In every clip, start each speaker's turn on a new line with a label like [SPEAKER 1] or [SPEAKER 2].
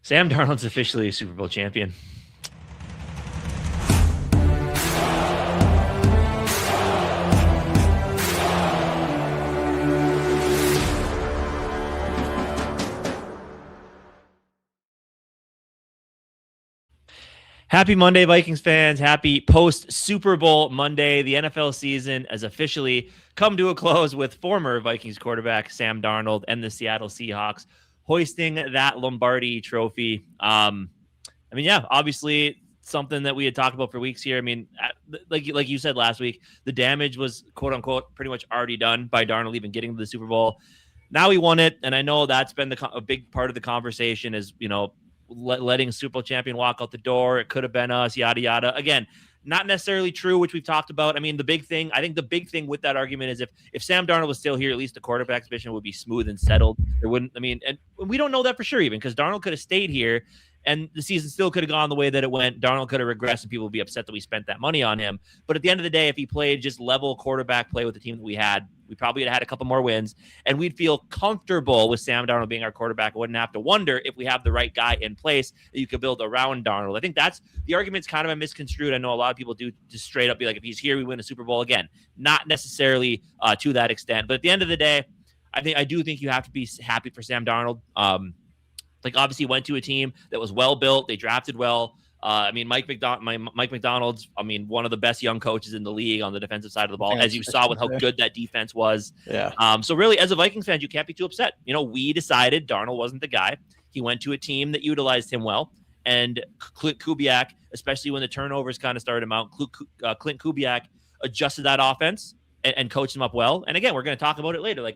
[SPEAKER 1] Sam Darnold's officially a Super Bowl champion. Happy Monday, Vikings fans. Happy post-Super Bowl Monday. The NFL season has officially come to a close with former Vikings quarterback Sam Darnold and the Seattle Seahawks hoisting that Lombardi trophy. Obviously something that we had talked about for weeks here. I mean, like you said last week, the damage was, quote unquote, pretty much already done by Darnold even getting to the Super Bowl. Now he won it, and I know that's been a big part of the conversation is, letting a Super Bowl champion walk out the door. It could have been us, yada, yada. Again, not necessarily true, which we've talked about. I mean, the big thing with that argument is if Sam Darnold was still here, at least the quarterback position would be smooth and settled. There wouldn't, and we don't know that for sure even because Darnold could have stayed here and the season still could have gone the way that it went. Darnold could have regressed and people would be upset that we spent that money on him. But at the end of the day, if he played just level quarterback play with the team that we had, we probably had a couple more wins and we'd feel comfortable with Sam Darnold being our quarterback. I wouldn't have to wonder if we have the right guy in place that you could build around Darnold. I think that's the argument's kind of a misconstrued. I know a lot of people do just straight up be like, if he's here, we win a Super Bowl again. Not necessarily to that extent. But at the end of the day, I do think you have to be happy for Sam Darnold. Obviously went to a team that was well built. They drafted well. Mike McDonald's, one of the best young coaches in the league on the defensive side of the ball, as you saw with how good that defense was.
[SPEAKER 2] Yeah.
[SPEAKER 1] So really, as a Vikings fan, you can't be too upset. We decided Darnold wasn't the guy. He went to a team that utilized him well. And Clint Kubiak, especially when the turnovers kind of started him out, Clint Kubiak adjusted that offense and coached him up well. And again, we're going to talk about it later. Like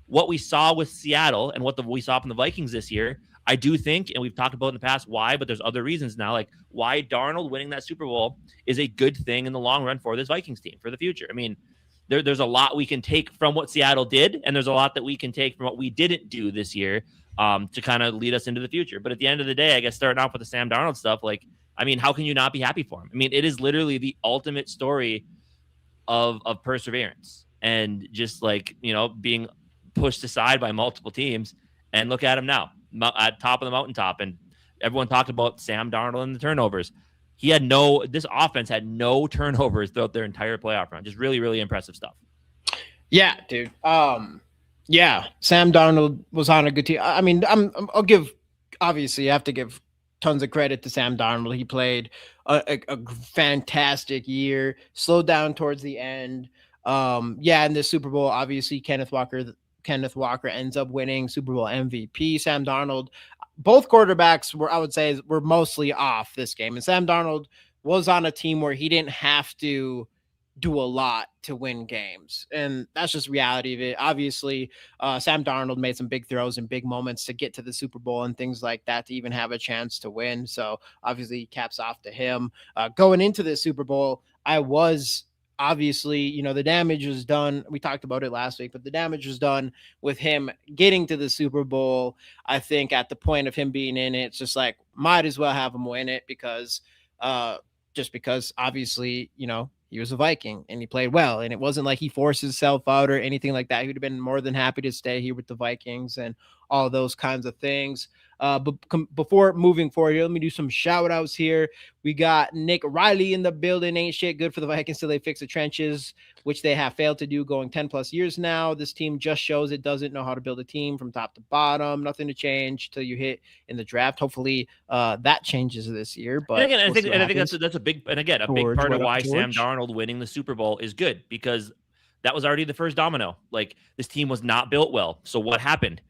[SPEAKER 1] what we saw with Seattle and what we saw from the Vikings this year, I do think, and we've talked about in the past why, but there's other reasons now, like why Darnold winning that Super Bowl is a good thing in the long run for this Vikings team for the future. I mean, there's a lot we can take from what Seattle did, and there's a lot that we can take from what we didn't do this year to kind of lead us into the future. But at the end of the day, I guess starting off with the Sam Darnold stuff, how can you not be happy for him? I mean, it is literally the ultimate story of perseverance and just being pushed aside by multiple teams, and look at him now at top of the mountaintop. And everyone talked about Sam Darnold and the turnovers. This offense had no turnovers throughout their entire playoff run. Just really, really impressive stuff.
[SPEAKER 2] Yeah, dude. Yeah, Sam Darnold was on a good team. I mean, obviously you have to give tons of credit to Sam Darnold. He played a fantastic year, slowed down towards the end. In the Super Bowl, obviously Kenneth Walker ends up winning Super Bowl MVP. Sam Darnold, both quarterbacks were mostly off this game. And Sam Darnold was on a team where he didn't have to do a lot to win games. And that's just reality of it. Obviously, Sam Darnold made some big throws and big moments to get to the Super Bowl and things like that to even have a chance to win. So obviously caps off to him. Going into the Super Bowl, obviously, the damage was done. We talked about it last week, but the damage was done with him getting to the Super Bowl. I think at the point of him being in it, it's just like, might as well have him win it because obviously, he was a Viking and he played well. And it wasn't like he forced himself out or anything like that. He would have been more than happy to stay here with the Vikings and all those kinds of things. But before moving forward here, let me do some shout outs here. We got Nick Riley in the building. Ain't shit good for the Vikings till they fix the trenches, which they have failed to do going 10 plus years now. This team just shows it doesn't know how to build a team from top to bottom. Nothing to change till you hit in the draft. Hopefully that changes this year. But
[SPEAKER 1] again, I think that's a big part of why Sam Darnold winning the Super Bowl is good, because that was already the first domino. Like, this team was not built well. So what happened?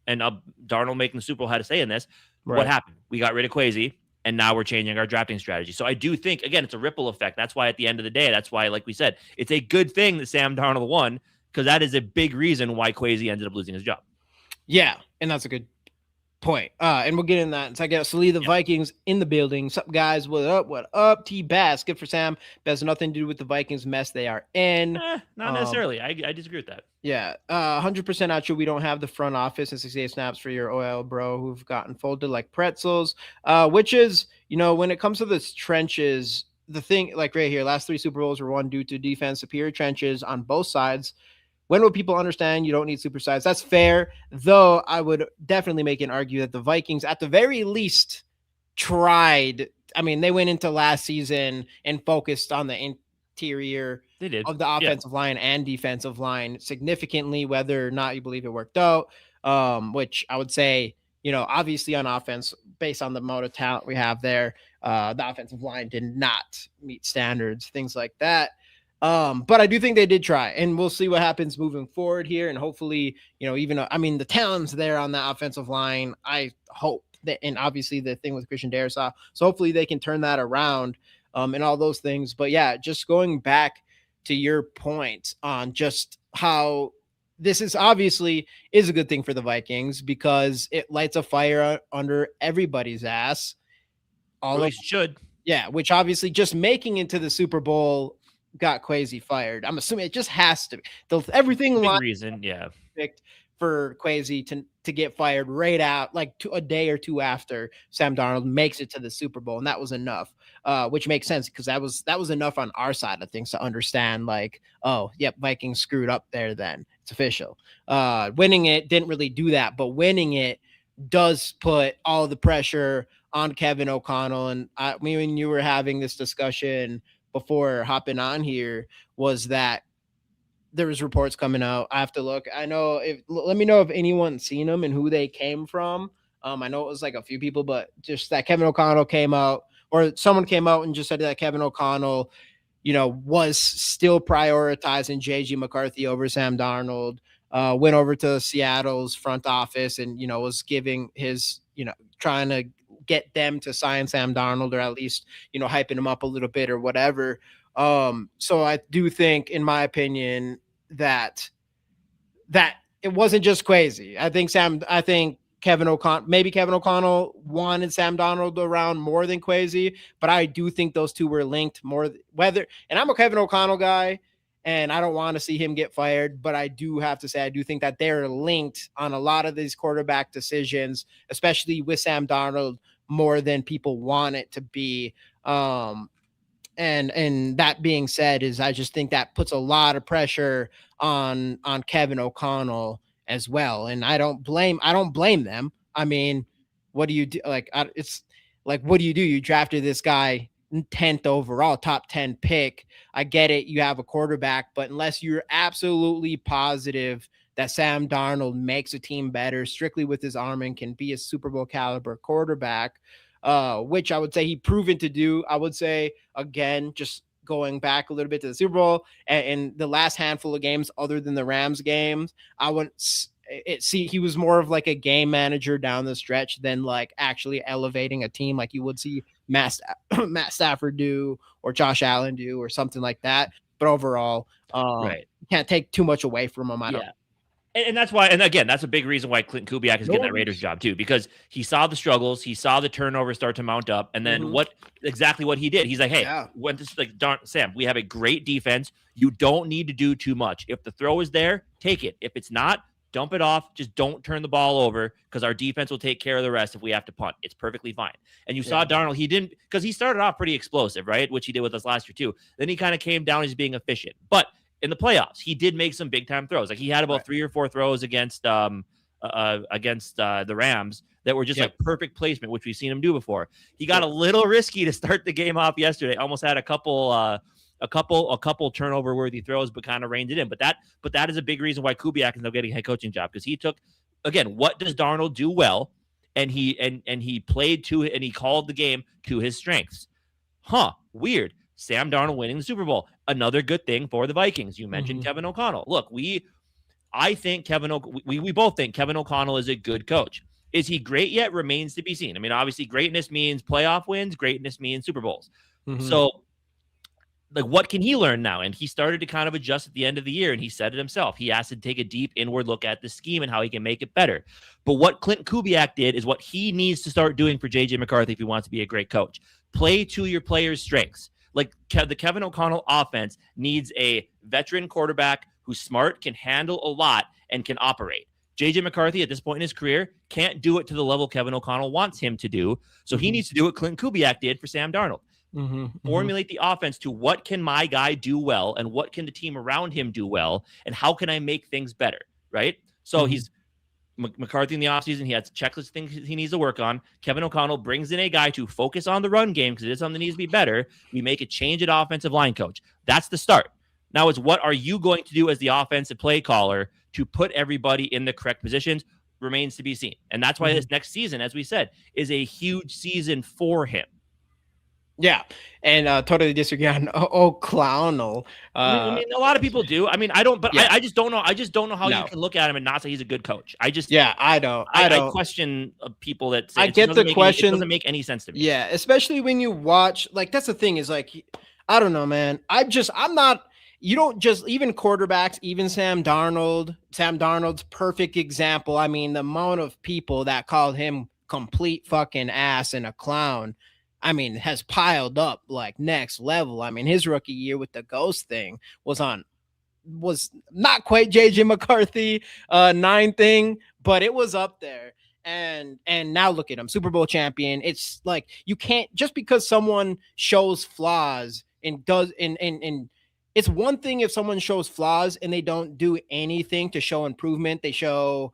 [SPEAKER 1] And Darnold making the Super Bowl had to say in this. Right. What happened? We got rid of Kwesi, and now we're changing our drafting strategy. So I do think, again, it's a ripple effect. That's why at the end of the day, that's why, like we said, it's a good thing that Sam Darnold won, because that is a big reason why Kwesi ended up losing his job.
[SPEAKER 2] Yeah, and that's a good point. And we'll get in that. So I guess leave the Vikings in the building. What's up, guys? What up? What up? T-Bass. Good for Sam. But has nothing to do with the Vikings mess they are in.
[SPEAKER 1] Not necessarily. I disagree with that.
[SPEAKER 2] Yeah. 100% not true. We don't have the front office and 68 snaps for your OL bro who've gotten folded like pretzels. Which is, when it comes to the trenches, the thing, like right here, last 3 Super Bowls were won due to defense, superior trenches on both sides. When will people understand you don't need supersize? That's fair, though. I would definitely make an argument that the Vikings, at the very least, tried. I mean, they went into last season and focused on the interior
[SPEAKER 1] They did.
[SPEAKER 2] of the offensive line and defensive line significantly, whether or not you believe it worked out. Which I would say, obviously on offense, based on the amount of talent we have there, the offensive line did not meet standards, things like that. But I do think they did try, and we'll see what happens moving forward here. And hopefully, the talent's there on the offensive line. I hope that, and obviously the thing with Christian Darrisaw, so hopefully they can turn that around, and all those things. But yeah, just going back to your point on just how this is obviously is a good thing for the Vikings because it lights a fire under everybody's ass.
[SPEAKER 1] All of should.
[SPEAKER 2] Yeah, which obviously just making it to the Super Bowl got Kwesi fired. I'm assuming it just has to be. Everything
[SPEAKER 1] big reason, yeah.
[SPEAKER 2] Picked for Kwesi to get fired right out, like a day or two after Sam Darnold makes it to the Super Bowl, and that was enough. Which makes sense because that was enough on our side of things to understand, like, oh, yep, Vikings screwed up there. Then it's official. Winning it didn't really do that, but winning it does put all the pressure on Kevin O'Connell. And when you were having this discussion before hopping on here, was that there was reports coming out. I have to look. Let me know if anyone's seen them and who they came from. I know it was like a few people, but just that Kevin O'Connell came out, or someone came out and just said that Kevin O'Connell, was still prioritizing JG McCarthy over Sam Darnold, went over to Seattle's front office and, was giving his, trying to get them to sign Sam Darnold, or at least, hyping him up a little bit or whatever. So I do think, in my opinion, that it wasn't just Kwesi. I think Kevin O'Connell wanted Sam Darnold around more than Kwesi, but I do think those two were linked more. And I'm a Kevin O'Connell guy, and I don't want to see him get fired, but I do have to say I do think that they're linked on a lot of these quarterback decisions, especially with Sam Darnold, more than people want it to be. And that being said, I just think that puts a lot of pressure on Kevin O'Connell as well. And I don't blame them. I mean, what do you do? It's like, what do? You drafted this guy 10th overall, top 10 pick. I get it. You have a quarterback, but unless you're absolutely positive that Sam Darnold makes a team better strictly with his arm and can be a Super Bowl caliber quarterback, which I would say he proven to do. I would say, again, just going back a little bit to the Super Bowl and the last handful of games other than the Rams games, he was more of like a game manager down the stretch than like actually elevating a team like you would see Matt Stafford do or Josh Allen do or something like that. But overall, right, you can't take too much away from him.
[SPEAKER 1] And that's why, and again, that's a big reason why Clinton Kubiak is getting that Raiders job too, because he saw the struggles, he saw the turnovers start to mount up, and then what he did. He's like, hey, Sam, we have a great defense. You don't need to do too much. If the throw is there, take it. If it's not, dump it off. Just don't turn the ball over because our defense will take care of the rest if we have to punt. It's perfectly fine. And you saw Darnold, he didn't, because he started off pretty explosive, right? Which he did with us last year too. Then he kind of came down as being efficient. But in the playoffs, he did make some big time throws. Like he had about 3 or 4 throws against the Rams that were just like perfect placement, which we've seen him do before. He got a little risky to start the game off yesterday. Almost had a couple turnover worthy throws, but kind of reined it in. But that is a big reason why Kubiak is now getting a head coaching job, because he took, again, what does Darnold do well, and he played to it, and he called the game to his strengths. Weird. Sam Darnold winning the Super Bowl, another good thing for the Vikings. You mentioned Kevin O'Connell. Look, we both think Kevin O'Connell is a good coach. Is he great yet? Remains to be seen. I mean, obviously, greatness means playoff wins. Greatness means Super Bowls. So, like, what can he learn now? And he started to kind of adjust at the end of the year, and he said it himself. He has to take a deep inward look at the scheme and how he can make it better. But what Clinton Kubiak did is what he needs to start doing for J.J. McCarthy if he wants to be a great coach. Play to your players' strengths. Like the Kevin O'Connell offense needs a veteran quarterback who's smart, can handle a lot, and can operate. J.J. McCarthy at this point in his career can't do it to the level Kevin O'Connell wants him to do. So he needs to do what Clinton Kubiak did for Sam Darnold. Formulate the offense to what can my guy do well and what can the team around him do well and how can I make things better, right? So he's McCarthy in the offseason, he has checklist things he needs to work on. Kevin O'Connell brings in a guy to focus on the run game because it is something that needs to be better. We make a change at offensive line coach. That's the start. Now it's what are you going to do as the offensive play caller to put everybody in the correct positions remains to be seen. And that's why this next season, as we said, is a huge season for him.
[SPEAKER 2] Yeah, and totally disagree on O'Connell.
[SPEAKER 1] I mean, a lot of people do. I mean, I don't, but I just don't know. I just don't know how you can look at him and not say he's a good coach. I just,
[SPEAKER 2] I don't. I
[SPEAKER 1] question people that say
[SPEAKER 2] I get the question.
[SPEAKER 1] It doesn't make any sense to me.
[SPEAKER 2] Yeah, especially when you watch. Like that's the thing is like, I don't know, man. I'm not. You don't just even quarterbacks, even Sam Darnold. Sam Darnold's perfect example. I mean, the amount of people that called him complete fucking ass and a clown, I mean, has piled up like next level. I mean, his rookie year with the ghost thing was not quite JJ McCarthy 9 thing, but it was up there. And now look at him, Super Bowl champion. It's like you can't just because someone shows flaws and does and it's one thing if someone shows flaws and they don't do anything to show improvement. They show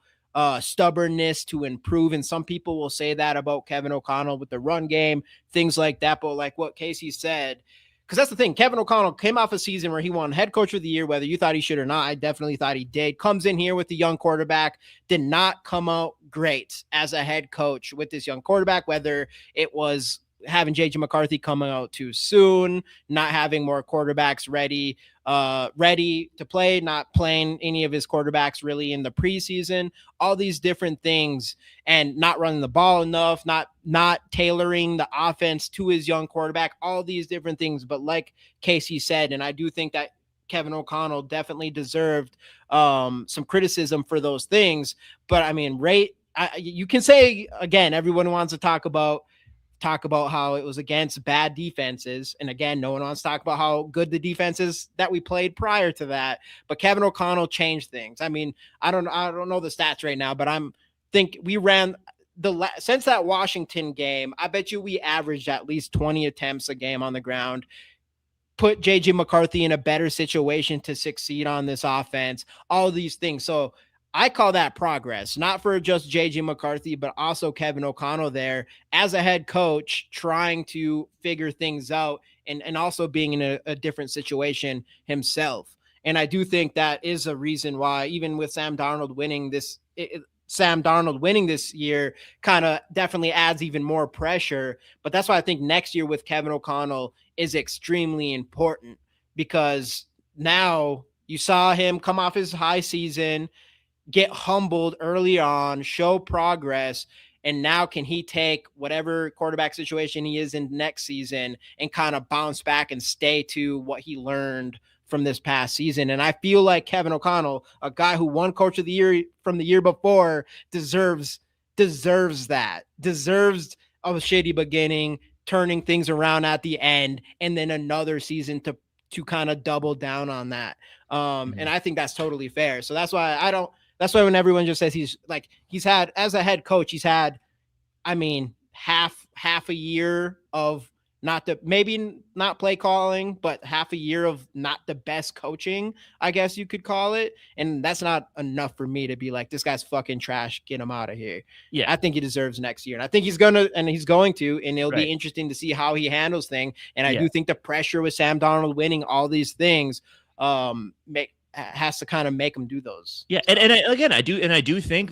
[SPEAKER 2] stubbornness to improve. And some people will say that about Kevin O'Connell with the run game, things like that. But like what Casey said, because that's the thing, Kevin O'Connell came off a season where he won head coach of the year, whether you thought he should or not. I definitely thought he did. Comes in here with the young quarterback, did not come out great as a head coach with this young quarterback, whether it was having JJ McCarthy coming out too soon, not having more quarterbacks ready to play, not playing any of his quarterbacks really in the preseason, all these different things, and not running the ball enough, not tailoring the offense to his young quarterback, all these different things. But like Casey said, and I do think that Kevin O'Connell definitely deserved some criticism for those things. But I mean, you can say, again, everyone wants to talk about how it was against bad defenses. And again, no one wants to talk about how good the defenses that we played prior to that, but Kevin O'Connell changed things. I mean, I don't know the stats right now, but we ran since that Washington game, I bet you we averaged at least 20 attempts a game on the ground, put JJ McCarthy in a better situation to succeed on this offense, all these things. So I call that progress, not for just JJ McCarthy, but also Kevin O'Connell there as a head coach, trying to figure things out and also being in a different situation himself. And I do think that is a reason why, even with Sam Darnold winning this year kind of definitely adds even more pressure. But that's why I think next year with Kevin O'Connell is extremely important, because now you saw him come off his high season, get humbled early on, show progress, and now can he take whatever quarterback situation he is in next season and kind of bounce back and stay to what he learned from this past season? And I feel like Kevin O'Connell, a guy who won coach of the year from the year before, deserves that, deserves a shitty beginning, turning things around at the end, and then another season to kind of double down on that. And I think that's totally fair. So that's why when everyone just says he's had, as a head coach, he's had, I mean, half a year of maybe not play calling, but half a year of not the best coaching, I guess you could call it. And that's not enough for me to be like, this guy's fucking trash, get him out of here. Yeah. I think he deserves next year. And I think he's going to, and it'll be interesting to see how he handles things. And I do think the pressure with Sam Darnold winning all these things, has to kind of make him do those.
[SPEAKER 1] Yeah. I do think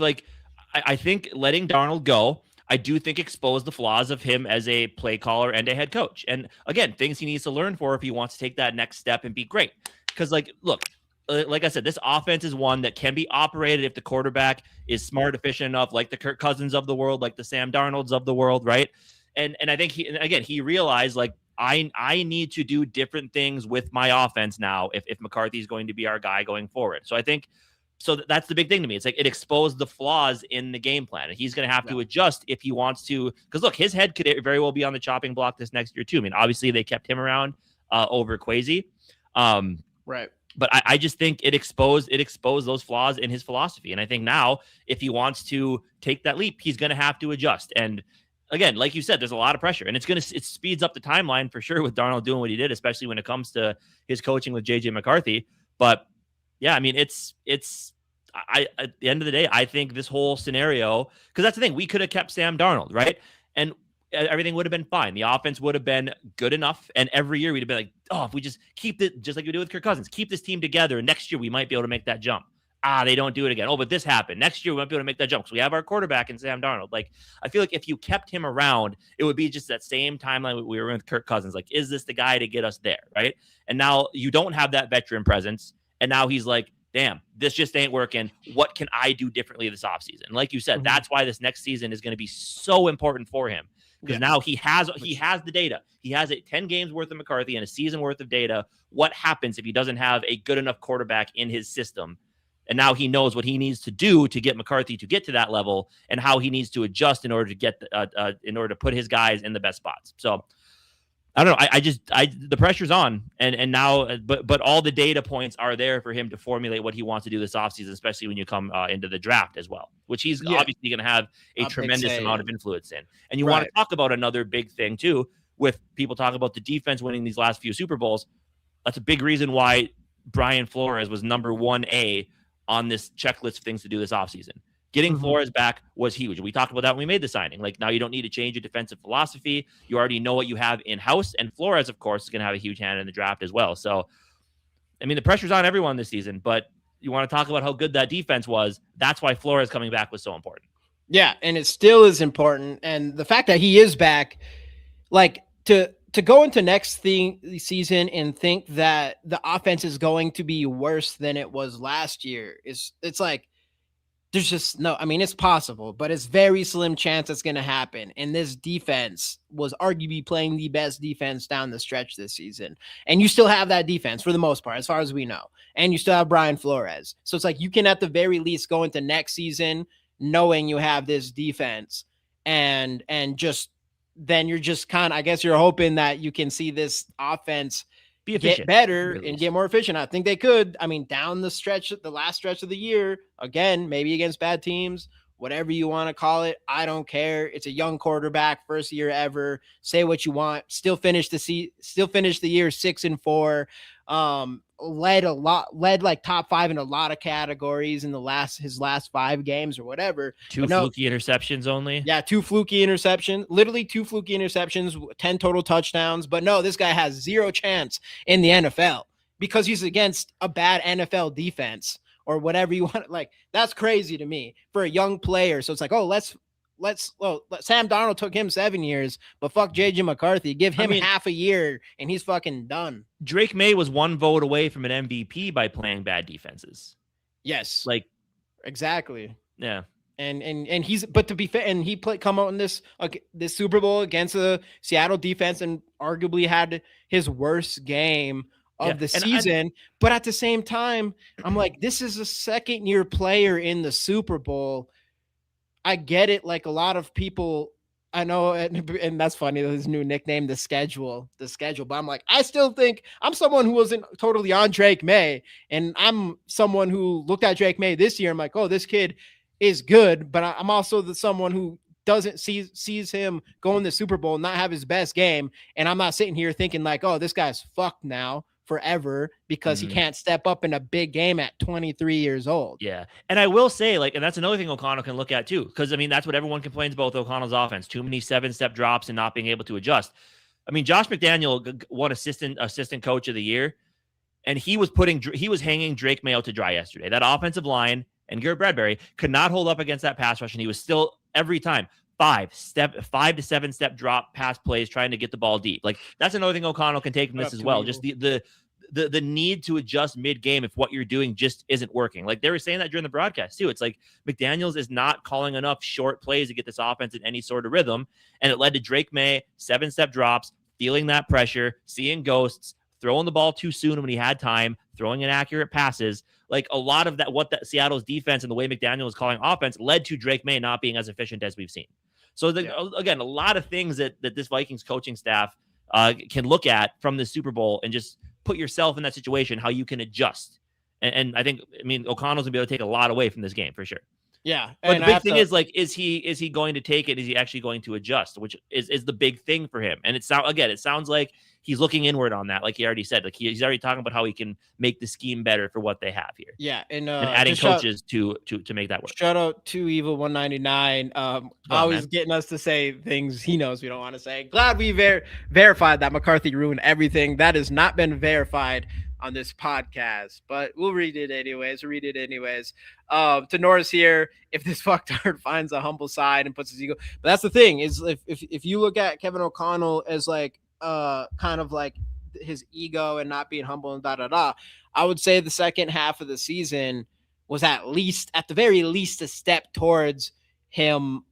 [SPEAKER 1] I think letting Darnold go, I do think exposed the flaws of him as a play caller and a head coach. And again, things he needs to learn for if he wants to take that next step and be great. Because look, like I said, this offense is one that can be operated if the quarterback is smart, efficient enough, like the Kirk Cousins of the world, like the Sam Darnolds of the world. Right. And I think he realized I need to do different things with my offense now if McCarthy is going to be our guy going forward. So I think that's the big thing to me. It's like it exposed the flaws in the game plan, and he's going to have to adjust if he wants to. Because look, his head could very well be on the chopping block this next year too. I mean, obviously they kept him around over Kwesi,
[SPEAKER 2] right?
[SPEAKER 1] But I just think it exposed those flaws in his philosophy, and I think now if he wants to take that leap, he's going to have to adjust. And again, like you said, there's a lot of pressure, and it speeds up the timeline for sure with Darnold doing what he did, especially when it comes to his coaching with JJ McCarthy. But yeah, I mean, at the end of the day, I think this whole scenario, because that's the thing, we could have kept Sam Darnold, right? And everything would have been fine. The offense would have been good enough. And every year we'd have been like, oh, if we just keep it, just like we do with Kirk Cousins, keep this team together. Next year we might be able to make that jump. They don't do it again. Oh, but this happened. Next year we might be able to make that jump. So we have our quarterback in Sam Darnold. Like, I feel like if you kept him around, it would be just that same timeline we were in with Kirk Cousins. Like, is this the guy to get us there, right? And now you don't have that veteran presence. And now he's like, damn, this just ain't working. What can I do differently this offseason? Like you said, that's why this next season is going to be so important for him. Because now he has the data. He has 10 games worth of McCarthy and a season worth of data. What happens if he doesn't have a good enough quarterback in his system? And now he knows what he needs to do to get McCarthy to get to that level, and how he needs to adjust in order to get in order to put his guys in the best spots. So I don't know. The pressure's on, and now, but all the data points are there for him to formulate what he wants to do this offseason, especially when you come into the draft as well, which he's obviously going to have a tremendous amount of influence in. And you want to talk about another big thing too, with people talking about the defense winning these last few Super Bowls. That's a big reason why Brian Flores was number 1A on this checklist of things to do this offseason. Getting Flores back was huge. We talked about that when we made the signing. Like, now you don't need to change your defensive philosophy. You already know what you have in-house. And Flores, of course, is going to have a huge hand in the draft as well. So, I mean, the pressure's on everyone this season, but you want to talk about how good that defense was. That's why Flores coming back was so important.
[SPEAKER 2] Yeah, and it still is important. And the fact that he is back, like, to go into next season and think that the offense is going to be worse than it was last year, it's like, there's just no, I mean, it's possible, but it's very slim chance it's going to happen. And this defense was arguably playing the best defense down the stretch this season. And you still have that defense for the most part, as far as we know. And you still have Brian Flores. So it's like, you can at the very least go into next season knowing you have this defense, and just, then you're just kind of, I guess you're hoping that you can see this offense get better and get more efficient. I think they could. I mean, down the stretch, the last stretch of the year, again, maybe against bad teams, whatever you want to call it, I don't care. It's a young quarterback, first year ever. Say what you want. Still finish the year 6-4. Led like top 5 in a lot of categories in his last 5 games or whatever.
[SPEAKER 1] 2 fluky interceptions only.
[SPEAKER 2] Yeah, 2 fluky interceptions. Literally 2 fluky interceptions, 10 total touchdowns. But no, this guy has 0 chance in the NFL because he's against a bad NFL defense or whatever you want. Like, that's crazy to me for a young player. So it's like, oh, Sam Darnold took him 7 years, but fuck JJ McCarthy. Give him half a year and he's fucking done.
[SPEAKER 1] Drake May was 1 vote away from an MVP by playing bad defenses.
[SPEAKER 2] Yes.
[SPEAKER 1] Like,
[SPEAKER 2] exactly.
[SPEAKER 1] Yeah.
[SPEAKER 2] And he's, but to be fair, and he come out in this Super Bowl against the Seattle defense and arguably had his worst game of the season. But at the same time, I'm like, this is a 2nd-year player in the Super Bowl. I get it. Like, a lot of people, I know, and that's funny, his new nickname, the schedule. But I'm like, I still think I'm someone who wasn't totally on Drake May. And I'm someone who looked at Drake May this year. I'm like, oh, this kid is good. But I'm also someone who doesn't sees him go in the Super Bowl, not have his best game. And I'm not sitting here thinking like, oh, this guy's fucked now forever because he can't step up in a big game at 23 years old.
[SPEAKER 1] Yeah. And I will say, like, and that's another thing O'Connell can look at too, because I mean, that's what everyone complains about with O'Connell's offense, too many 7-step drops and not being able to adjust. I mean, Josh McDaniel won assistant coach of the year, and he was hanging Drake May out to dry yesterday. That offensive line and Garrett Bradbury could not hold up against that pass rush, and he was still every time 5 to 7-step drop pass plays trying to get the ball deep. Like, that's another thing O'Connell can take from this as well. Just the need to adjust mid-game if what you're doing just isn't working. Like, they were saying that during the broadcast too. It's like McDaniels is not calling enough short plays to get this offense in any sort of rhythm, and it led to Drake May 7-step drops, feeling that pressure, seeing ghosts, throwing the ball too soon when he had time, throwing inaccurate passes. Like, a lot of that, what that Seattle's defense and the way McDaniel was calling offense led to Drake May not being as efficient as we've seen. So, again, a lot of things that this Vikings coaching staff can look at from the Super Bowl and just put yourself in that situation, how you can adjust. And I think, I mean, O'Connell's going to be able to take a lot away from this game for sure.
[SPEAKER 2] Yeah.
[SPEAKER 1] But the big thing is like, is he going to take it? Is he actually going to adjust? Which is the big thing for him. And it sounds like he's looking inward on that. Like he already said, like he's already talking about how he can make the scheme better for what they have here.
[SPEAKER 2] Yeah. And
[SPEAKER 1] adding coaches to make that work.
[SPEAKER 2] Shout out to Evil 199. Always getting us to say things he knows we don't want to say. Glad we verified that McCarthy ruined everything. That has not been verified on this podcast, but we'll read it anyways. To Norris here, if this fucktard finds a humble side and puts his ego, but that's the thing is if you look at Kevin O'Connell as like kind of like his ego and not being humble and I would say the second half of the season was at the very least a step towards him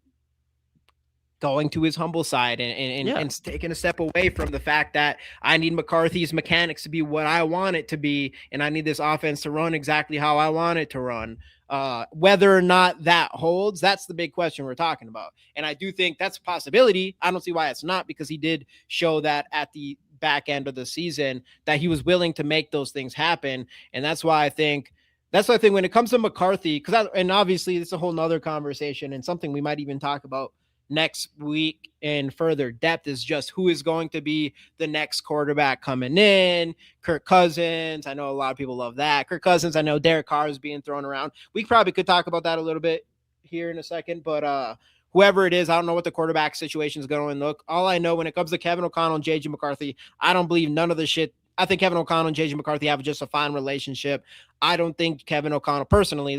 [SPEAKER 2] going to his humble side and taking a step away from the fact that I need McCarthy's mechanics to be what I want it to be, and I need this offense to run exactly how I want it to run. Whether or not that holds, that's the big question we're talking about. And I do think that's a possibility. I don't see why it's not, because he did show that at the back end of the season that he was willing to make those things happen. And that's why I think when it comes to McCarthy, and obviously it's a whole nother conversation and something we might even talk about next week in further depth, is just who is going to be the next quarterback coming in. Kirk Cousins, I know a lot of people love that. Kirk Cousins, I know Derek Carr is being thrown around. We probably could talk about that a little bit here in a second, but whoever it is, I don't know what the quarterback situation is going to look. All I know when it comes to Kevin O'Connell and JJ McCarthy, I don't believe none of the shit. I think Kevin O'Connell and JJ McCarthy have just a fine relationship. I don't think Kevin O'Connell personally,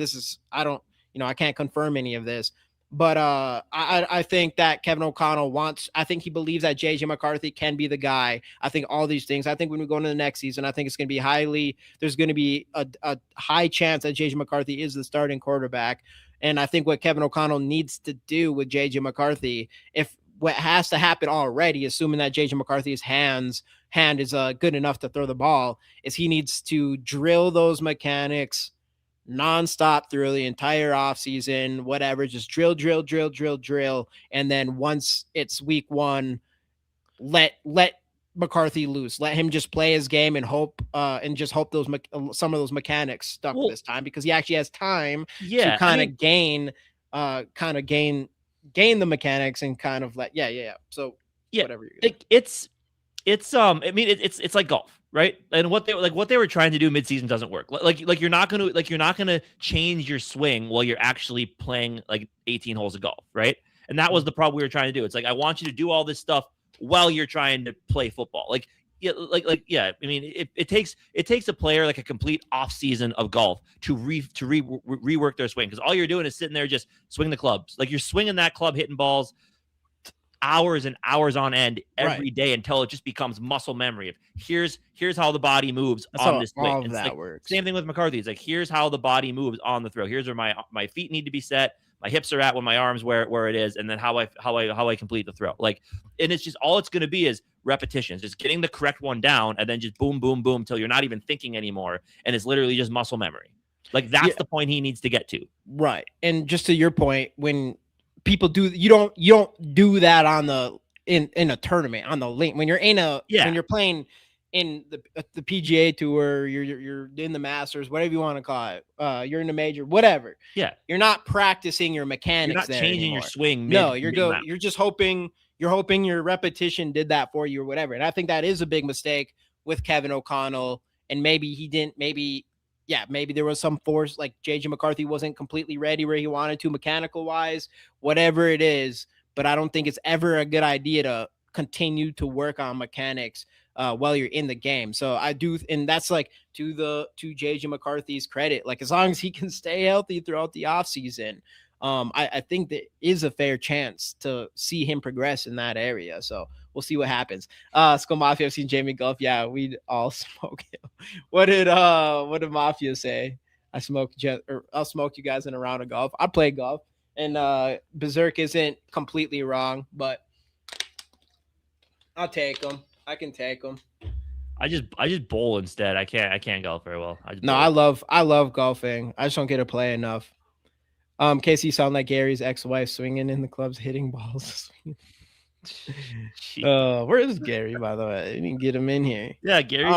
[SPEAKER 2] I can't confirm any of this, but I think that Kevin O'Connell I think he believes that JJ McCarthy can be the guy. I think all these things, I think when we go into the next season, I think it's going to be there's going to be a high chance that JJ McCarthy is the starting quarterback. And I think what Kevin O'Connell needs to do with JJ McCarthy, if what has to happen already, assuming that JJ McCarthy's hand is good enough to throw the ball, is he needs to drill those mechanics nonstop through the entire offseason, whatever, just drill. And then once it's week one, let McCarthy loose, let him just play his game and hope those some of those mechanics stuck this time, because he actually has time to kind of gain the mechanics and kind of So whatever you're doing.
[SPEAKER 1] It's like golf, right? And what they were trying to do midseason doesn't work. Like you're not gonna change your swing while you're actually playing like 18 holes of golf, right? And that was the problem we were trying to do. It's like, I want you to do all this stuff while you're trying to play football. It takes a player like a complete off season of golf to rework their swing, because all you're doing is sitting there just swinging the clubs. Like, you're swinging that club, hitting balls hours and hours on end every day until it just becomes muscle memory of here's how the body moves on this swing.
[SPEAKER 2] All of that works.
[SPEAKER 1] Same thing with McCarthy. It's like, here's how the body moves on the throw. Here's where my feet need to be set, my hips are at, when my arms where it is, and then how I complete the throw. Like, and it's just, all it's going to be is repetitions, just getting the correct one down, and then just boom, boom, boom till you're not even thinking anymore, and it's literally just muscle memory. Like, that's the point he needs to get to.
[SPEAKER 2] Right. And just to your point, when people do, you don't do that in a tournament on the link, when you're when you're playing in the PGA Tour, you're in the Masters, whatever you want to call it, you're in the major, whatever.
[SPEAKER 1] Yeah,
[SPEAKER 2] you're not practicing your mechanics. You're
[SPEAKER 1] not changing
[SPEAKER 2] anymore.
[SPEAKER 1] Your swing.
[SPEAKER 2] You're just hoping your repetition did that for you or whatever. And I think that is a big mistake with Kevin O'Connell. And maybe he didn't. Maybe there was some force, like JJ McCarthy wasn't completely ready where he wanted to mechanical wise, whatever it is. But I don't think it's ever a good idea to continue to work on mechanics while you're in the game. So I do, and that's like to JJ McCarthy's credit, like, as long as he can stay healthy throughout the offseason, I think there is a fair chance to see him progress in that area. So we'll see what happens. SKOL Mafia, I've seen Jamie Golf. Yeah, we'd all smoke him. What did Mafia say? I'll smoke you guys in a round of golf. I play golf, and Berserk isn't completely wrong, but I'll take him. I can take him.
[SPEAKER 1] I just bowl instead. I can't golf very well.
[SPEAKER 2] I love golfing. I just don't get to play enough. Casey, sound like Gary's ex-wife swinging in the clubs, hitting balls. Where is Gary, by the way? I didn't get him in here.
[SPEAKER 1] Yeah, Gary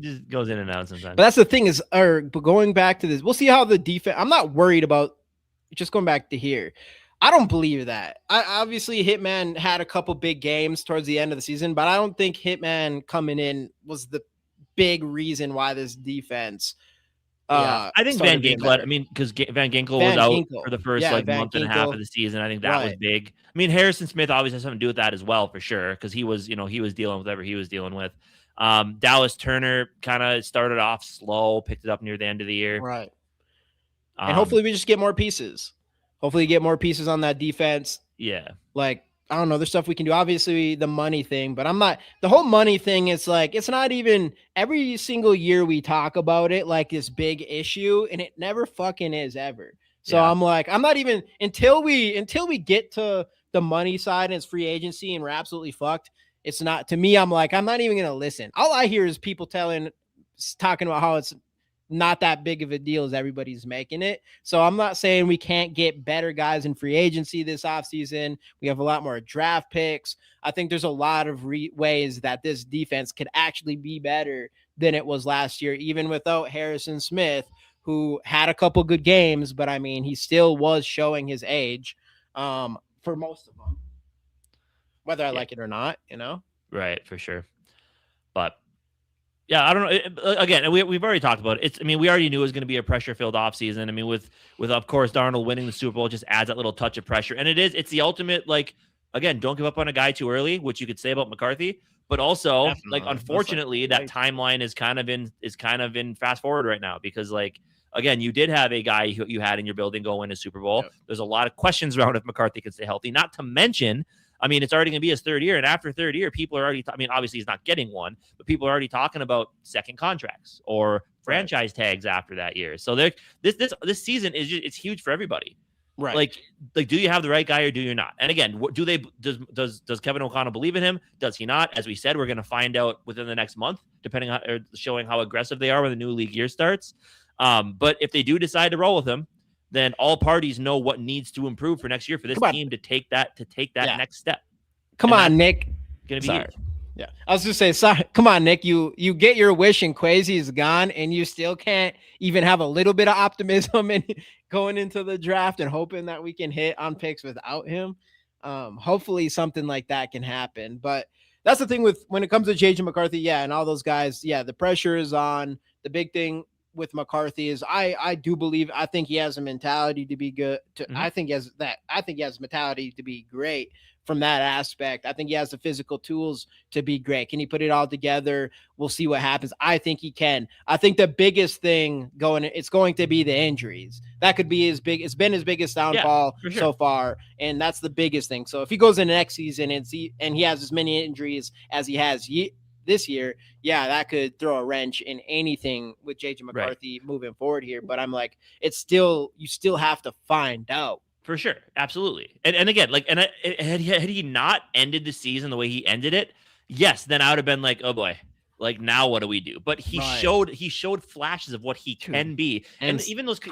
[SPEAKER 1] just goes in and out sometimes.
[SPEAKER 2] But that's the thing is, going back to this, we'll see how the defense. I'm not worried about just going back to here. I don't believe that. Obviously Hitman had a couple big games towards the end of the season, but I don't think Hitman coming in was the big reason why this defense
[SPEAKER 1] Yeah, I think Van
[SPEAKER 2] started being
[SPEAKER 1] Ginkel.
[SPEAKER 2] better.
[SPEAKER 1] I mean, because Van Ginkel was
[SPEAKER 2] Van
[SPEAKER 1] out
[SPEAKER 2] Ginkel.
[SPEAKER 1] for the first
[SPEAKER 2] Yeah,
[SPEAKER 1] like
[SPEAKER 2] Van
[SPEAKER 1] month and a half of
[SPEAKER 2] Ginkel.
[SPEAKER 1] the season. I think that was
[SPEAKER 2] Right.
[SPEAKER 1] big. I mean, Harrison Smith obviously has something to do with that as well, for sure, because he was, he was dealing with whatever he was dealing with. Dallas Turner kind of started off slow, picked it up near the end of the year.
[SPEAKER 2] Right. And hopefully we just get more pieces. Hopefully get more pieces on that defense.
[SPEAKER 1] Yeah.
[SPEAKER 2] Like, I don't know, there's stuff we can do. Obviously the money thing, but the whole money thing is like, it's not even every single year we talk about it like this big issue, and it never fucking is ever. So
[SPEAKER 1] Yeah.
[SPEAKER 2] I'm like, I'm not even until we get to the money side and it's free agency and we're absolutely fucked. It's not, to me, I'm like, I'm not even going to listen. All I hear is people talking about how it's not that big of a deal as everybody's making it. So I'm not saying we can't get better guys in free agency this offseason. We have a lot more draft picks. I think there's a lot of ways that this defense could actually be better than it was last year, even without Harrison Smith, who had a couple good games, but I mean, he still was showing his age for most of them, whether I like it or not,
[SPEAKER 1] Right, for sure. But yeah, I don't know. Again, we've already talked about it. I mean, we already knew it was going to be a pressure-filled offseason. I mean, with of course Darnold winning the Super Bowl just adds that little touch of pressure, and it's the ultimate, like, again, don't give up on a guy too early, which you could say about McCarthy, but also
[SPEAKER 2] Definitely.
[SPEAKER 1] Unfortunately, that timeline is kind of in fast forward right now, because like, again, you did have a guy who you had in your building go win a Super Bowl. Yep. There's a lot of questions around if McCarthy can stay healthy. Not to mention, I mean, it's already going to be his third year, and after third year, people are already. I mean, obviously he's not getting one, but people are already talking about second contracts or franchise tags after that year. So this season is it's huge for everybody.
[SPEAKER 2] Right.
[SPEAKER 1] Like, do you have the right guy or do you not? And again, does Kevin O'Connell believe in him? Does he not? As we said, we're going to find out within the next month, depending on showing how aggressive they are when the new league year starts. But if they do decide to roll with him, then all parties know what needs to improve for next year for this team to take that next step.
[SPEAKER 2] Come on, Nick.
[SPEAKER 1] Gonna be huge.
[SPEAKER 2] Yeah, I was just saying, sorry. Come on, Nick. You get your wish and Kwesi is gone, and you still can't even have a little bit of optimism and going into the draft and hoping that we can hit on picks without him. Hopefully something like that can happen. But that's the thing when it comes to JJ McCarthy, and all those guys, the pressure is on. The big thing with McCarthy is I think he has a mentality to be good. I think he has a mentality to be great from that aspect. I think he has the physical tools to be great. Can he put it all together? We'll see what happens. I think he can. I think the biggest thing it's going to be the injuries. That could be it's been his biggest downfall so far, and that's the biggest thing. So if he goes into next season and he has as many injuries as he has this year, that could throw a wrench in anything with JJ McCarthy moving forward here. But I'm like, you still have to find out.
[SPEAKER 1] For sure. Absolutely. And again, like, and had he not ended the season the way he ended it, yes, then I would have been like, oh boy, like, now what do we do? But he showed flashes of what he can be. And even those,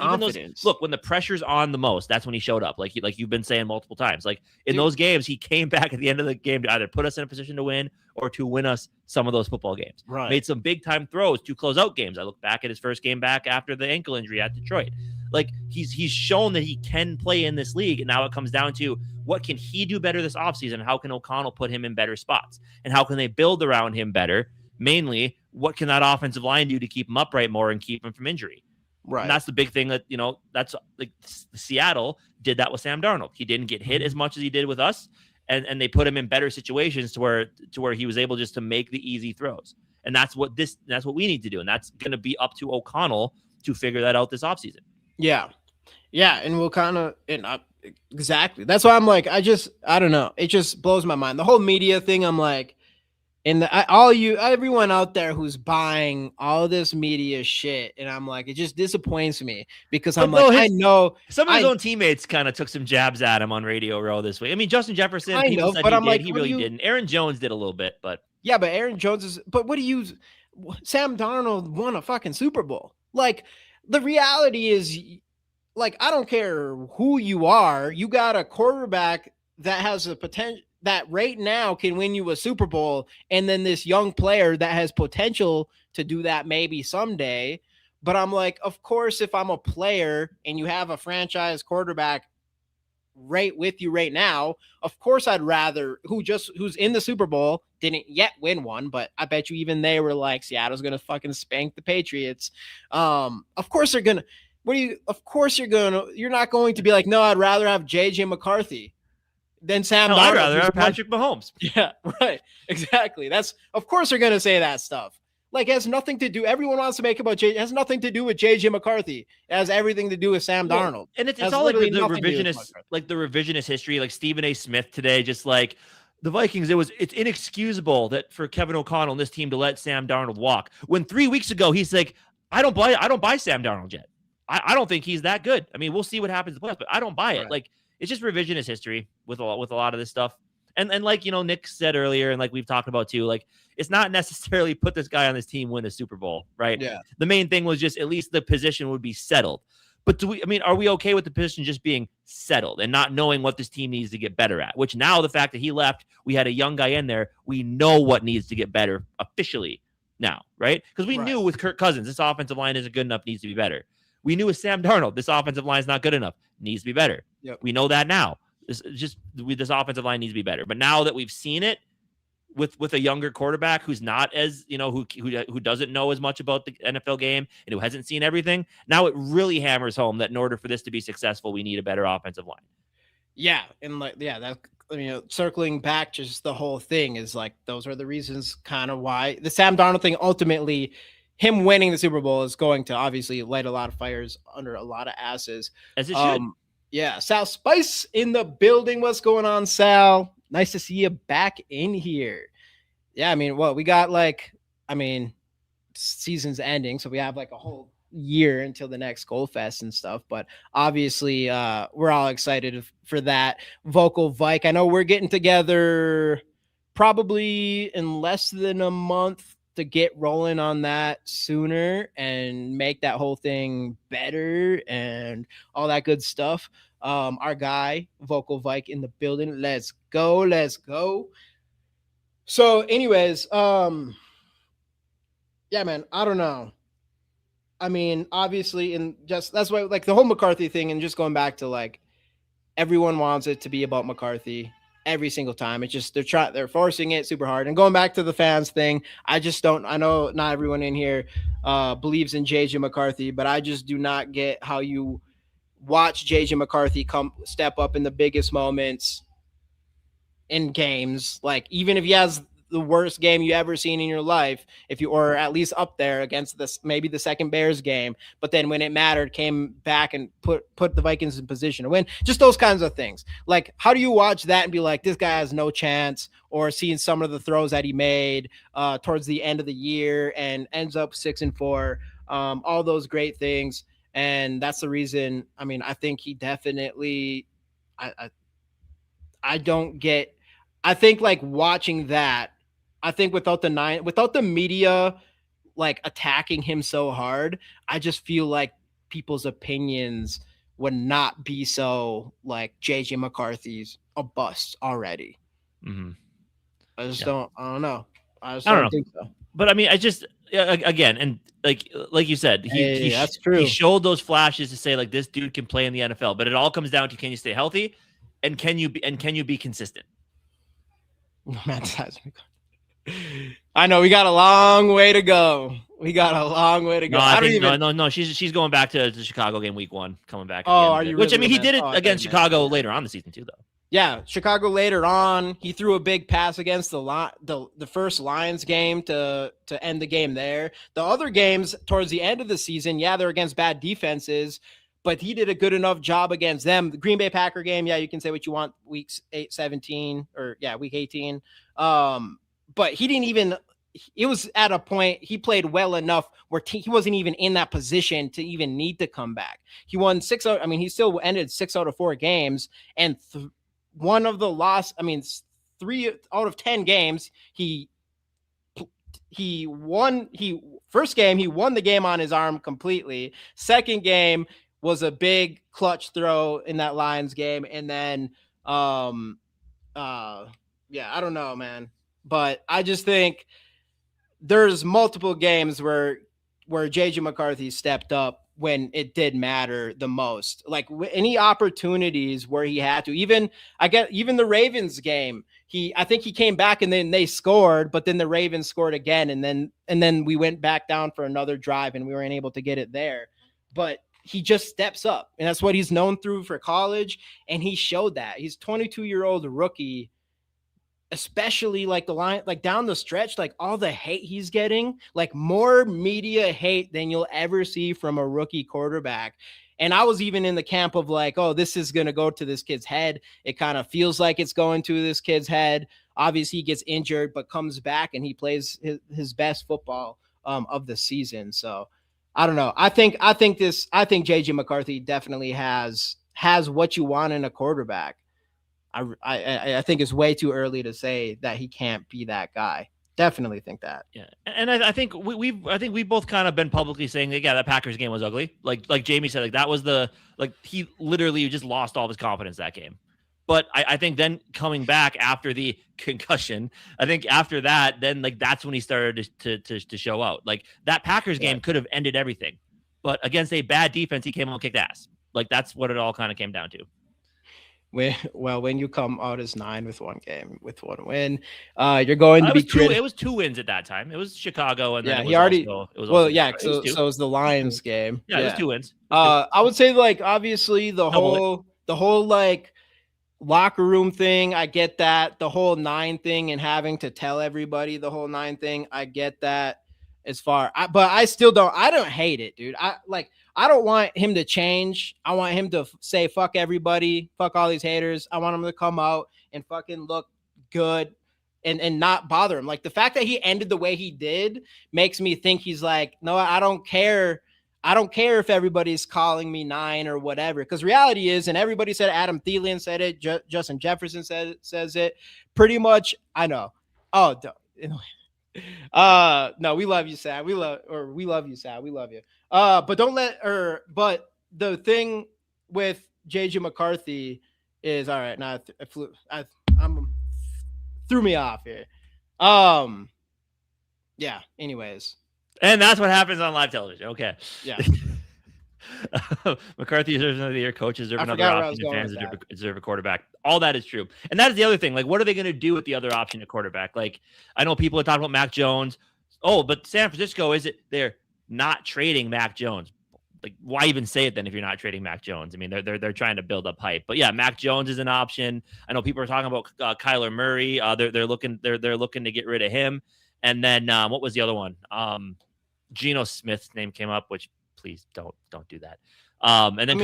[SPEAKER 1] look, when the pressure's on the most, that's when he showed up. Like you've been saying multiple times, like in those games, he came back at the end of the game to either put us in a position to win or to win us some of those football games.
[SPEAKER 2] Right.
[SPEAKER 1] Made some big time throws to close out games. I look back at his first game back after the ankle injury at Detroit. Like, he's shown that he can play in this league. And now it comes down to, what can he do better this offseason? How can O'Connell put him in better spots? And how can they build around him better? Mainly, what can that offensive line do to keep him upright more and keep him from injury?
[SPEAKER 2] Right.
[SPEAKER 1] And that's the big thing that, that's like Seattle did that with Sam Darnold. He didn't get hit as much as he did with us. And they put him in better situations to where he was able just to make the easy throws. And that's what we need to do. And that's going to be up to O'Connell to figure that out this offseason.
[SPEAKER 2] Yeah. And we'll kind of, exactly. That's why I'm like, I don't know. It just blows my mind. The whole media thing, I'm like, everyone out there who's buying all this media shit, and I'm like, it just disappoints me because I know
[SPEAKER 1] some of his own teammates kind of took some jabs at him on Radio Row this week. I mean, Justin Jefferson, people said he did. He really didn't. Aaron Jones did a little bit, but
[SPEAKER 2] but Aaron Jones Sam Darnold won a fucking Super Bowl. Like, the reality is, like, I don't care who you are, you got a quarterback that has a potential that right now can win you a Super Bowl, and then this young player that has potential to do that maybe someday. But I'm like, of course, if I'm a player and you have a franchise quarterback right with you right now, of course I'd rather who's in the Super Bowl, didn't yet win one, but I bet you even they were like, Seattle's gonna fucking spank the Patriots. Of course they're gonna. Of course you're not going to be like, no, I'd rather have JJ McCarthy than Sam
[SPEAKER 1] Hell,
[SPEAKER 2] Darnold.
[SPEAKER 1] I'd rather have Patrick Mahomes.
[SPEAKER 2] Yeah, right. Exactly. Of course they're gonna say that stuff. Like, it has nothing to do. Everyone wants to make about JJ. It has nothing to do with JJ McCarthy. It has everything to do with Sam Darnold.
[SPEAKER 1] And it's all like the revisionist history, like Stephen A. Smith today, just like the Vikings. It's inexcusable that for Kevin O'Connell and this team to let Sam Darnold walk. When 3 weeks ago he's like, I don't buy Sam Darnold yet. I don't think he's that good. I mean, we'll see what happens in the playoffs, but I don't buy it. Right. Like, it's just revisionist history with a lot of this stuff. And like, Nick said earlier, and like we've talked about too, like, it's not necessarily put this guy on this team win a Super Bowl, right?
[SPEAKER 2] Yeah.
[SPEAKER 1] The main thing was just at least the position would be settled. But are we okay with the position just being settled and not knowing what this team needs to get better at? Which now the fact that he left, we had a young guy in there, we know what needs to get better officially now, right? Because we knew with Kirk Cousins, this offensive line isn't good enough, needs to be better. We knew with Sam Darnold, this offensive line is not good enough, needs to be better.
[SPEAKER 2] Yep.
[SPEAKER 1] We know that now. This offensive line needs to be better. But now that we've seen it with a younger quarterback who's not as, who doesn't know as much about the NFL game and who hasn't seen everything, now it really hammers home that in order for this to be successful, we need a better offensive line.
[SPEAKER 2] Yeah. And circling back, just the whole thing is like, those are the reasons kind of why the Sam Darnold thing, ultimately him winning the Super Bowl is going to obviously light a lot of fires under a lot of asses.
[SPEAKER 1] As it should.
[SPEAKER 2] Yeah, Sal Spice in the building. What's going on, Sal? Nice to see you back in here. Yeah, I mean, we got season's ending, so we have like a whole year until the next SKOL Fest and stuff. But obviously, we're all excited for that. Vocal Vike, I know we're getting together probably in less than a month to get rolling on that sooner and make that whole thing better and all that good stuff. Our guy, Vocal Vike in the building. Let's go. So anyways, yeah, man, I don't know. I mean, obviously, that's why, like, the whole McCarthy thing, and just going back to, like, everyone wants it to be about McCarthy every single time. It's just they're forcing it super hard. And going back to the fans thing, I know not everyone in here believes in JJ McCarthy, but I just do not get how you watch JJ McCarthy step up in the biggest moments in games. Like, even if he has the worst game you ever seen in your life, or at least up there against maybe the second Bears game, but then when it mattered, came back and put the Vikings in position to win. Just those kinds of things. Like, how do you watch that and be like, this guy has no chance? Or seeing some of the throws that he made towards the end of the year and ends up 6-4, all those great things. And that's the reason. I mean, I think he definitely, I don't get, I think, like, watching that, I think without the media like attacking him so hard, I just feel like people's opinions would not be so like JJ McCarthy's a bust already.
[SPEAKER 1] Mm-hmm.
[SPEAKER 2] I don't know. I
[SPEAKER 1] don't
[SPEAKER 2] think so.
[SPEAKER 1] But I mean, again, and like you said,
[SPEAKER 2] that's true.
[SPEAKER 1] He showed those flashes to say, like, this dude can play in the NFL, but it all comes down to, can you stay healthy, and can you be consistent?
[SPEAKER 2] I know we got a long way to go.
[SPEAKER 1] No, she's going back to the Chicago game week 1, coming back.
[SPEAKER 2] Are you?
[SPEAKER 1] Which, I mean, he did it against Chicago later on the season too, though.
[SPEAKER 2] Yeah, Chicago later on, he threw a big pass against the first Lions game to end the game there. The other games towards the end of the season, yeah, they're against bad defenses, but he did a good enough job against them. The Green Bay Packer game, yeah, you can say what you want, week 18. But he didn't even, it was at a point he played well enough where he wasn't even in that position to even need to come back. He won 6 out. I mean, he still ended 6 out of 4 games, and one of the lost, I mean, 3 out of 10 games, he won. First game, he won the game on his arm completely. Second game was a big clutch throw in that Lions game. And then, yeah, I don't know, man. But I just think there's multiple games where where JJ McCarthy stepped up when it did matter the most. Like any opportunities where he had to, even the Ravens game, I think he came back and then they scored, but then the Ravens scored again. And then we went back down for another drive and we weren't able to get it there. But he just steps up, and that's what he's known through for college. And he showed that. He's 22-year-old rookie, especially like the line, like down the stretch, like all the hate he's getting, like more media hate than you'll ever see from a rookie quarterback. And I was even in the camp of like, oh, this is going to go to this kid's head. It kind of feels like it's going to this kid's head. Obviously he gets injured, but comes back and he plays his best football of the season. So I don't know. I think JJ McCarthy definitely has what you want in a quarterback. I think it's way too early to say that he can't be that guy. Definitely think that.
[SPEAKER 1] Yeah, and I think we've both kind of been publicly saying that, yeah, that Packers game was ugly. Like Jamie said, like that was he literally just lost all of his confidence that game. But I think then coming back after the concussion, I think after that, then like that's when he started to show out. Like that Packers game could have ended everything, but against a bad defense, he came out and kicked ass. Like that's what it all kind of came down to.
[SPEAKER 2] When you come out as 9 with one game, with one win, you're going to be
[SPEAKER 1] it was 2 wins at that time. It was Chicago, and then
[SPEAKER 2] it was
[SPEAKER 1] so
[SPEAKER 2] it was the Lions game.
[SPEAKER 1] Yeah, it was 2 wins.
[SPEAKER 2] I would say like obviously the whole like locker room thing, I get that. The whole 9 thing and having to tell everybody the whole 9 thing, I get that. But I don't hate it, dude. I don't want him to change. I want him to say, fuck everybody, fuck all these haters. I want him to come out and fucking look good and not bother him. Like the fact that he ended the way he did makes me think he's like, no, I don't care. I don't care if everybody's calling me 9 or whatever. Because reality is, and everybody said, Adam Thielen said it, Justin Jefferson says it. Pretty much, I know. Oh, no, we love you, Sad. We love you, Sad. We love you. But the thing with JJ McCarthy is, all right, now I'm threw me off here. Yeah, anyways.
[SPEAKER 1] And that's what happens on live television. Okay.
[SPEAKER 2] Yeah.
[SPEAKER 1] McCarthy deserves another year. Coaches deserve another option. And fans deserve a quarterback. All that is true. And that is the other thing. Like, what are they going to do with the other option at quarterback? Like, I know people are talking about Mac Jones. Oh, but San Francisco, they're not trading Mac Jones. Like, why even say it then if you're not trading Mac Jones? I mean, they're trying to build up hype. But yeah, Mac Jones is an option. I know people are talking about Kyler Murray. They're looking to get rid of him. And then what was the other one? Geno Smith's name came up, which please don't do that. And then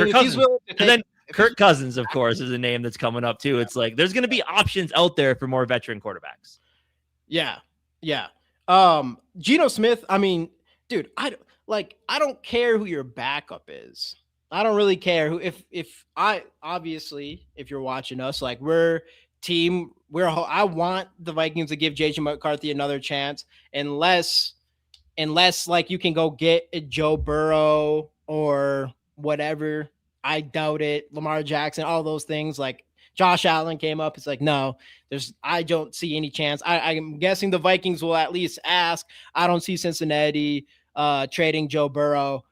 [SPEAKER 1] Kirk Cousins, of course, is a name that's coming up too. It's like there's going to be options out there for more veteran quarterbacks.
[SPEAKER 2] Yeah. Geno Smith. I mean, dude, I don't care who your backup is. I don't really care who. If you're watching us, like I want the Vikings to give JJ McCarthy another chance, unless like you can go get a Joe Burrow or whatever. I doubt it. Lamar Jackson, all those things. Like Josh Allen came up. It's like, no, I don't see any chance. I'm guessing the Vikings will at least ask. I don't see Cincinnati trading Joe Burrow.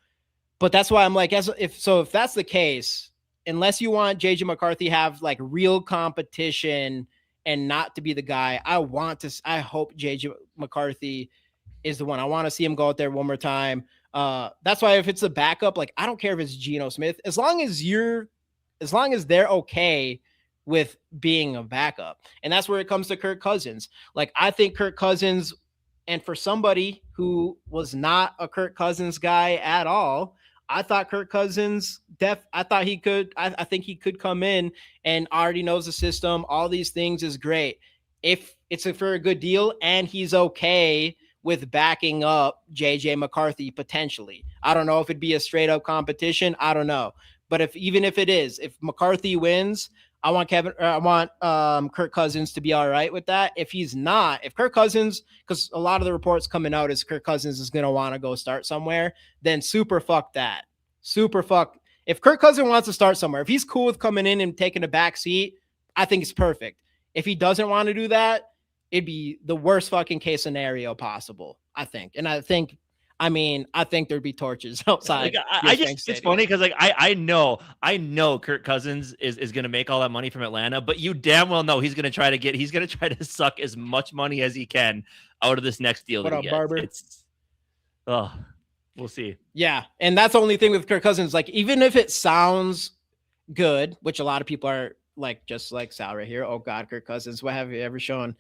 [SPEAKER 2] But that's why I'm like, if that's the case, unless you want JJ McCarthy have like real competition and not to be the guy, I hope JJ McCarthy is the one. I want to see him go out there one more time. That's why if it's the backup, like I don't care if it's Geno Smith, as long as they're okay with being a backup. And that's where it comes to Kirk Cousins. Like I think Kirk Cousins, and for somebody who was not a Kirk Cousins guy at all, I thought Kirk Cousins, I think he could come in and already knows the system. All these things is great. If it's for a good deal and he's okay with backing up JJ McCarthy potentially. I don't know if it'd be a straight up competition. I don't know. But even if it is, if McCarthy wins, I want Kirk Cousins to be all right with that. If he's not, if Kirk Cousins, because a lot of the reports coming out is Kirk Cousins is going to want to go start somewhere, then super fuck that. Super fuck. If Kirk Cousins wants to start somewhere, if he's cool with coming in and taking a back seat, I think it's perfect. If he doesn't want to do that, it'd be the worst fucking case scenario possible, I think. And I think I mean, I think there'd be torches outside.
[SPEAKER 1] Like, it's funny because like I know Kirk Cousins is gonna make all that money from Atlanta, but you damn well know he's gonna try to suck as much money as he can out of this next deal
[SPEAKER 2] What
[SPEAKER 1] that he
[SPEAKER 2] up,
[SPEAKER 1] gets.
[SPEAKER 2] Barber?
[SPEAKER 1] We'll see.
[SPEAKER 2] Yeah, and that's the only thing with Kirk Cousins. Like, even if it sounds good, which a lot of people are like, just like Sal right here. Oh God, Kirk Cousins, what have you ever shown?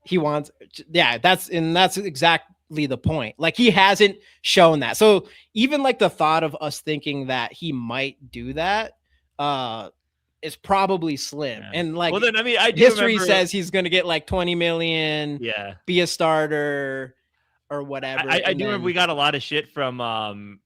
[SPEAKER 2] He wants, yeah, that's exactly the point. Like, he hasn't shown that. So even like the thought of us thinking that he might do that is probably slim. Yeah. And like,
[SPEAKER 1] well, then I mean,
[SPEAKER 2] history says he's going to get like 20 million,
[SPEAKER 1] yeah,
[SPEAKER 2] be a starter or whatever.
[SPEAKER 1] I do remember we got a lot of shit from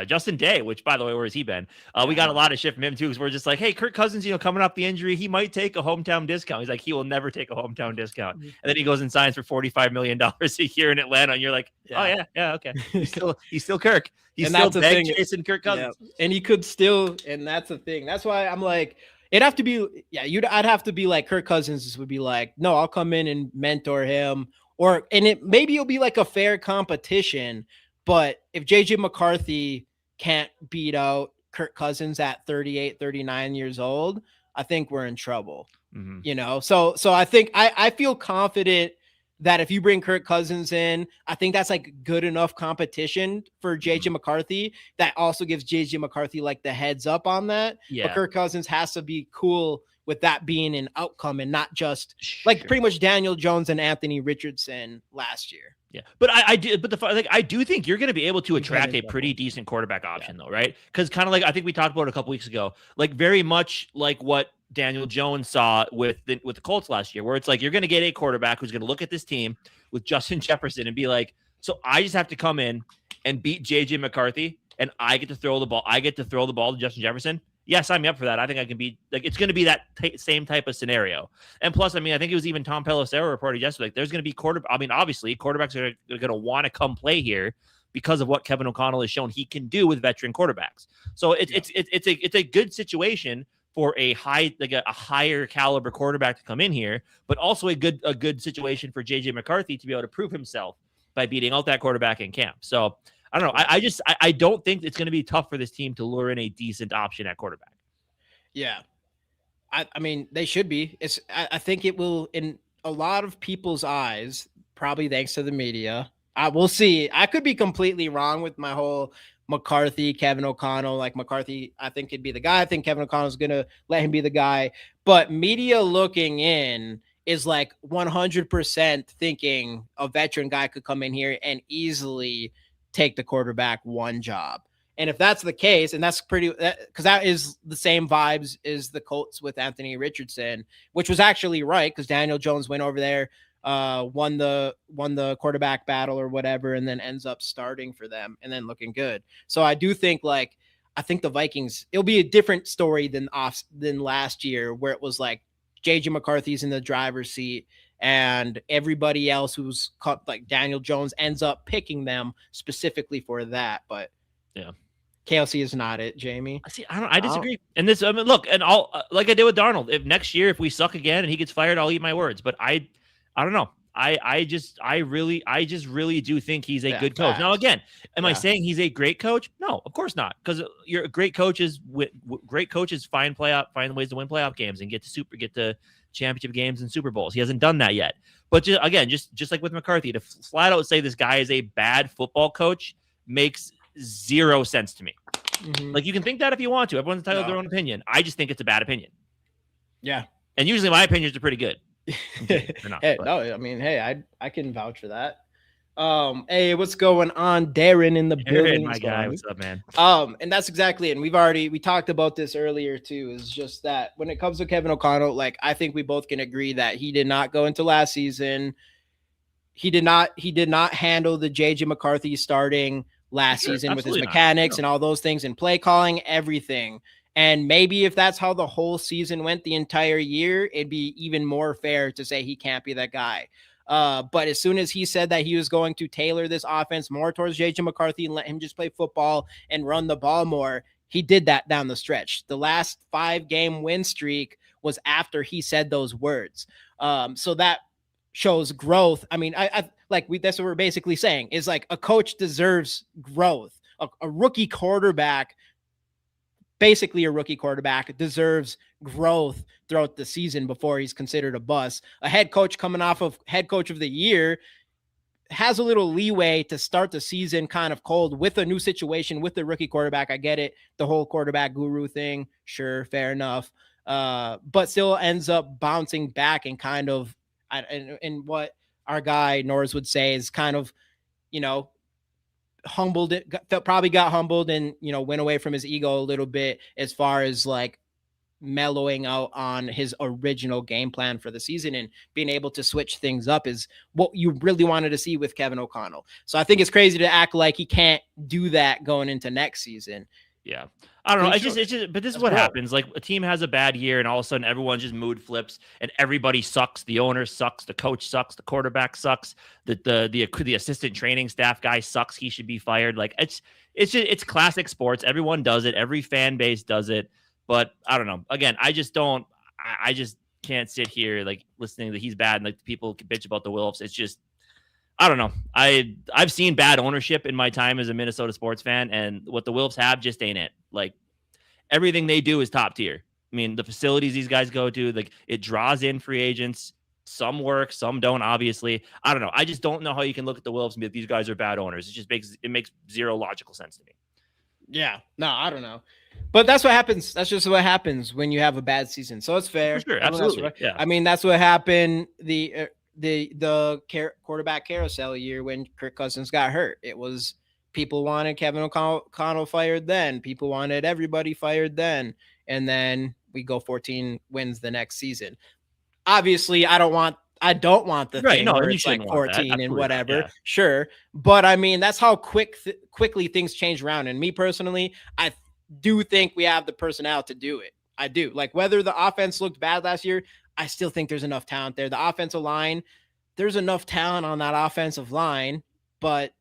[SPEAKER 1] Justin Day, which, by the way, where's he been? We got a lot of shit from him too, because we're just like, hey, Kirk Cousins, coming off the injury, he might take a hometown discount. He's like, he will never take a hometown discount, and then he goes and signs for $45 million a year in Atlanta, and you're like, oh yeah, okay, he's still Kirk. He's still big chasing Kirk Cousins,
[SPEAKER 2] and he could still, and that's the thing. That's why I'm like, it'd have to be, I'd have to be like Kirk Cousins would be like, no, I'll come in and mentor him. Maybe it'll be like a fair competition, but if JJ McCarthy can't beat out Kirk Cousins at 38, 39 years old, I think we're in trouble. Mm-hmm. So I think I feel confident that if you bring Kirk Cousins in, I think that's like good enough competition for JJ McCarthy that also gives JJ McCarthy like the heads up on that. Yeah. But Kirk Cousins has to be cool with that being an outcome and not just like pretty much Daniel Jones and Anthony Richardson last year.
[SPEAKER 1] Yeah, but I do think you're going to be able to attract a pretty decent quarterback option though, right? Because kind of like I think we talked about it a couple weeks ago, like very much like what Daniel Jones saw with the Colts last year, where it's like you're going to get a quarterback who's going to look at this team with Justin Jefferson and be like, so I just have to come in and beat JJ McCarthy, and I get to throw the ball. I get to throw the ball to Justin Jefferson. Yeah, sign me up for that. I think I can be like, it's going to be that same type of scenario. And plus, I mean, I think it was even Tom Pelissero reported yesterday, like there's going to be obviously quarterbacks are going to want to come play here because of what Kevin O'Connell has shown he can do with veteran quarterbacks. So it's a good situation for a higher caliber quarterback to come in here, but also a good situation for JJ McCarthy to be able to prove himself by beating out that quarterback in camp. So I don't know. I don't think it's going to be tough for this team to lure in a decent option at quarterback.
[SPEAKER 2] Yeah. I mean, they should be. I think it will, in a lot of people's eyes, probably thanks to the media. We'll see. I could be completely wrong with my whole McCarthy, Kevin O'Connell. Like McCarthy, I think could be the guy. I think Kevin O'Connell's going to let him be the guy. But media looking in is like 100% thinking a veteran guy could come in here and easily take the quarterback one job. And if that's the case, and that's because that is the same vibes as the Colts with Anthony Richardson, which was actually right because Daniel Jones went over there, won the quarterback battle or whatever, and then ends up starting for them and then looking good. So I do think I think the Vikings, it'll be a different story than last year where it was like JJ McCarthy's in the driver's seat and everybody else who's caught, like Daniel Jones ends up picking them specifically for that. But
[SPEAKER 1] yeah,
[SPEAKER 2] KLC is not it, Jamie.
[SPEAKER 1] I disagree. And this, I mean, look, and I'll like I did with Darnold. If next year, if we suck again and he gets fired, I'll eat my words. But I don't know. I just really do think he's a good coach. Now, again, am I saying he's a great coach? No, of course not. Because you're great coaches. Great coaches find ways to win playoff games and get to championship games and Super Bowls. He hasn't done that yet. But just like with McCarthy, to flat out say this guy is a bad football coach makes zero sense to me. Mm-hmm. Like, you can think that if you want to. Everyone's entitled to their own opinion. I just think it's a bad opinion.
[SPEAKER 2] Yeah.
[SPEAKER 1] And usually my opinions are pretty good.
[SPEAKER 2] No, I mean, hey, I can vouch for that. Hey, what's going on, Darren in the building?
[SPEAKER 1] My guy, what's up, man?
[SPEAKER 2] And that's exactly it. And we talked about this earlier too. Is just that when it comes to Kevin O'Connell, like I think we both can agree that he did not go into last season. He did not handle the JJ McCarthy starting last season with his mechanics and all those things and play calling, everything. And maybe if that's how the whole season went the entire year, it'd be even more fair to say he can't be that guy. But as soon as he said that he was going to tailor this offense more towards JJ McCarthy and let him just play football and run the ball more, he did that down the stretch. The last 5-game win streak was after he said those words. So that shows growth. I mean, I like that's what we're basically saying is like a coach deserves growth. A rookie quarterback, basically a rookie quarterback, deserves growth throughout the season before he's considered a bust. A head coach coming off of head coach of the year has a little leeway to start the season kind of cold with a new situation with the rookie quarterback. I get it. The whole quarterback guru thing. Sure. Fair enough. But still ends up bouncing back and kind of, and what our guy Norris would say is kind of, humbled it, probably got humbled and, went away from his ego a little bit as far as like mellowing out on his original game plan for the season, and being able to switch things up is what you really wanted to see with Kevin O'Connell. So I think it's crazy to act like he can't do that going into next season.
[SPEAKER 1] Yeah. I don't know. It's just, but this is what happens. Like a team has a bad year and all of a sudden everyone just mood flips and everybody sucks. The owner sucks. The coach sucks. The quarterback sucks. The assistant training staff guy sucks. He should be fired. Like it's classic sports. Everyone does it. Every fan base does it. But I don't know. Again, I just can't sit here like listening that he's bad and like people bitch about the Wilfs. It's just, I don't know. I've seen bad ownership in my time as a Minnesota sports fan, and what the Wilfs have just ain't it. Like everything they do is top tier. I mean, the facilities these guys go to, like it draws in free agents. Some work, some don't. Obviously, I don't know. I just don't know how you can look at the Wilfs and be like, these guys are bad owners. It makes zero logical sense to me.
[SPEAKER 2] Yeah, no, I don't know. But that's what happens. That's just what happens when you have a bad season. So it's fair.
[SPEAKER 1] For sure, absolutely.
[SPEAKER 2] Yeah. I mean, that's what happened the quarterback carousel year when Kirk Cousins got hurt. It was people wanted Kevin O'Connell fired then. People wanted everybody fired then. And then we go 14 wins the next season. Obviously, I don't want the
[SPEAKER 1] right,
[SPEAKER 2] thing
[SPEAKER 1] no,
[SPEAKER 2] where it's like 14 and whatever.
[SPEAKER 1] Yeah.
[SPEAKER 2] Sure. But I mean, that's how quickly things change around. And me personally, I do think we have the personnel to do it. I do. Like whether the offense looked bad last year, I still think there's enough talent there. The offensive line, there's enough talent on that offensive line, but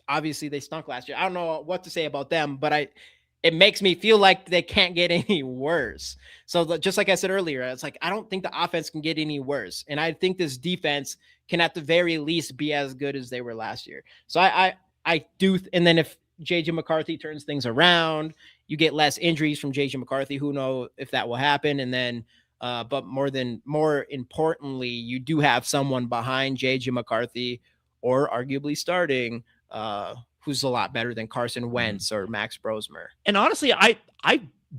[SPEAKER 2] obviously they stunk last year. I don't know what to say about them, but it makes me feel like they can't get any worse. So just like I said earlier, it's like, I don't think the offense can get any worse. And I think this defense can at the very least be as good as they were last year. So I do. And then if JJ McCarthy turns things around, you get less injuries from JJ McCarthy. Who knows if that will happen? And then, but more importantly, you do have someone behind JJ McCarthy or arguably starting, who's a lot better than Carson Wentz or Max Brosmer.
[SPEAKER 1] And honestly, I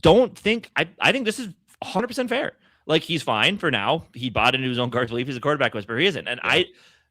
[SPEAKER 1] don't think, I think this is 100% fair. Like he's fine for now. He bought into his own guard's belief. He's a quarterback whisperer. He isn't. And
[SPEAKER 2] yeah.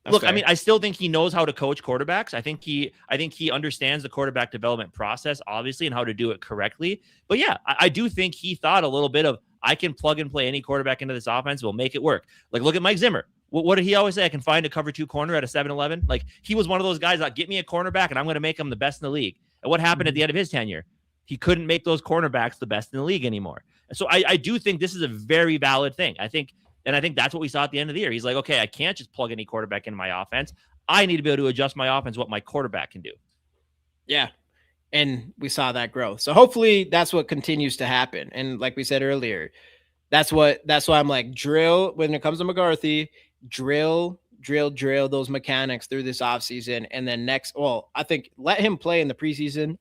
[SPEAKER 1] Look, fair. I mean, I still think he knows how to coach quarterbacks. I think he understands the quarterback development process, obviously, and how to do it correctly. But yeah, I do think he thought a little bit of, I can plug and play any quarterback into this offense. We'll make it work. Like, look at Mike Zimmer. What did he always say? I can find a cover 2 corner at a 7-Eleven. Like, he was one of those guys that get me a cornerback and I'm going to make him the best in the league. And what happened at the end of his tenure? He couldn't make those cornerbacks the best in the league anymore. And so I do think this is a very valid thing. I think that's what we saw at the end of the year. He's like, okay, I can't just plug any quarterback into my offense. I need to be able to adjust my offense what my quarterback can do.
[SPEAKER 2] Yeah. And we saw that growth. So hopefully that's what continues to happen. And like we said earlier, that's why I'm like, drill when it comes to McCarthy, drill those mechanics through this offseason. And then I think let him play in the preseason.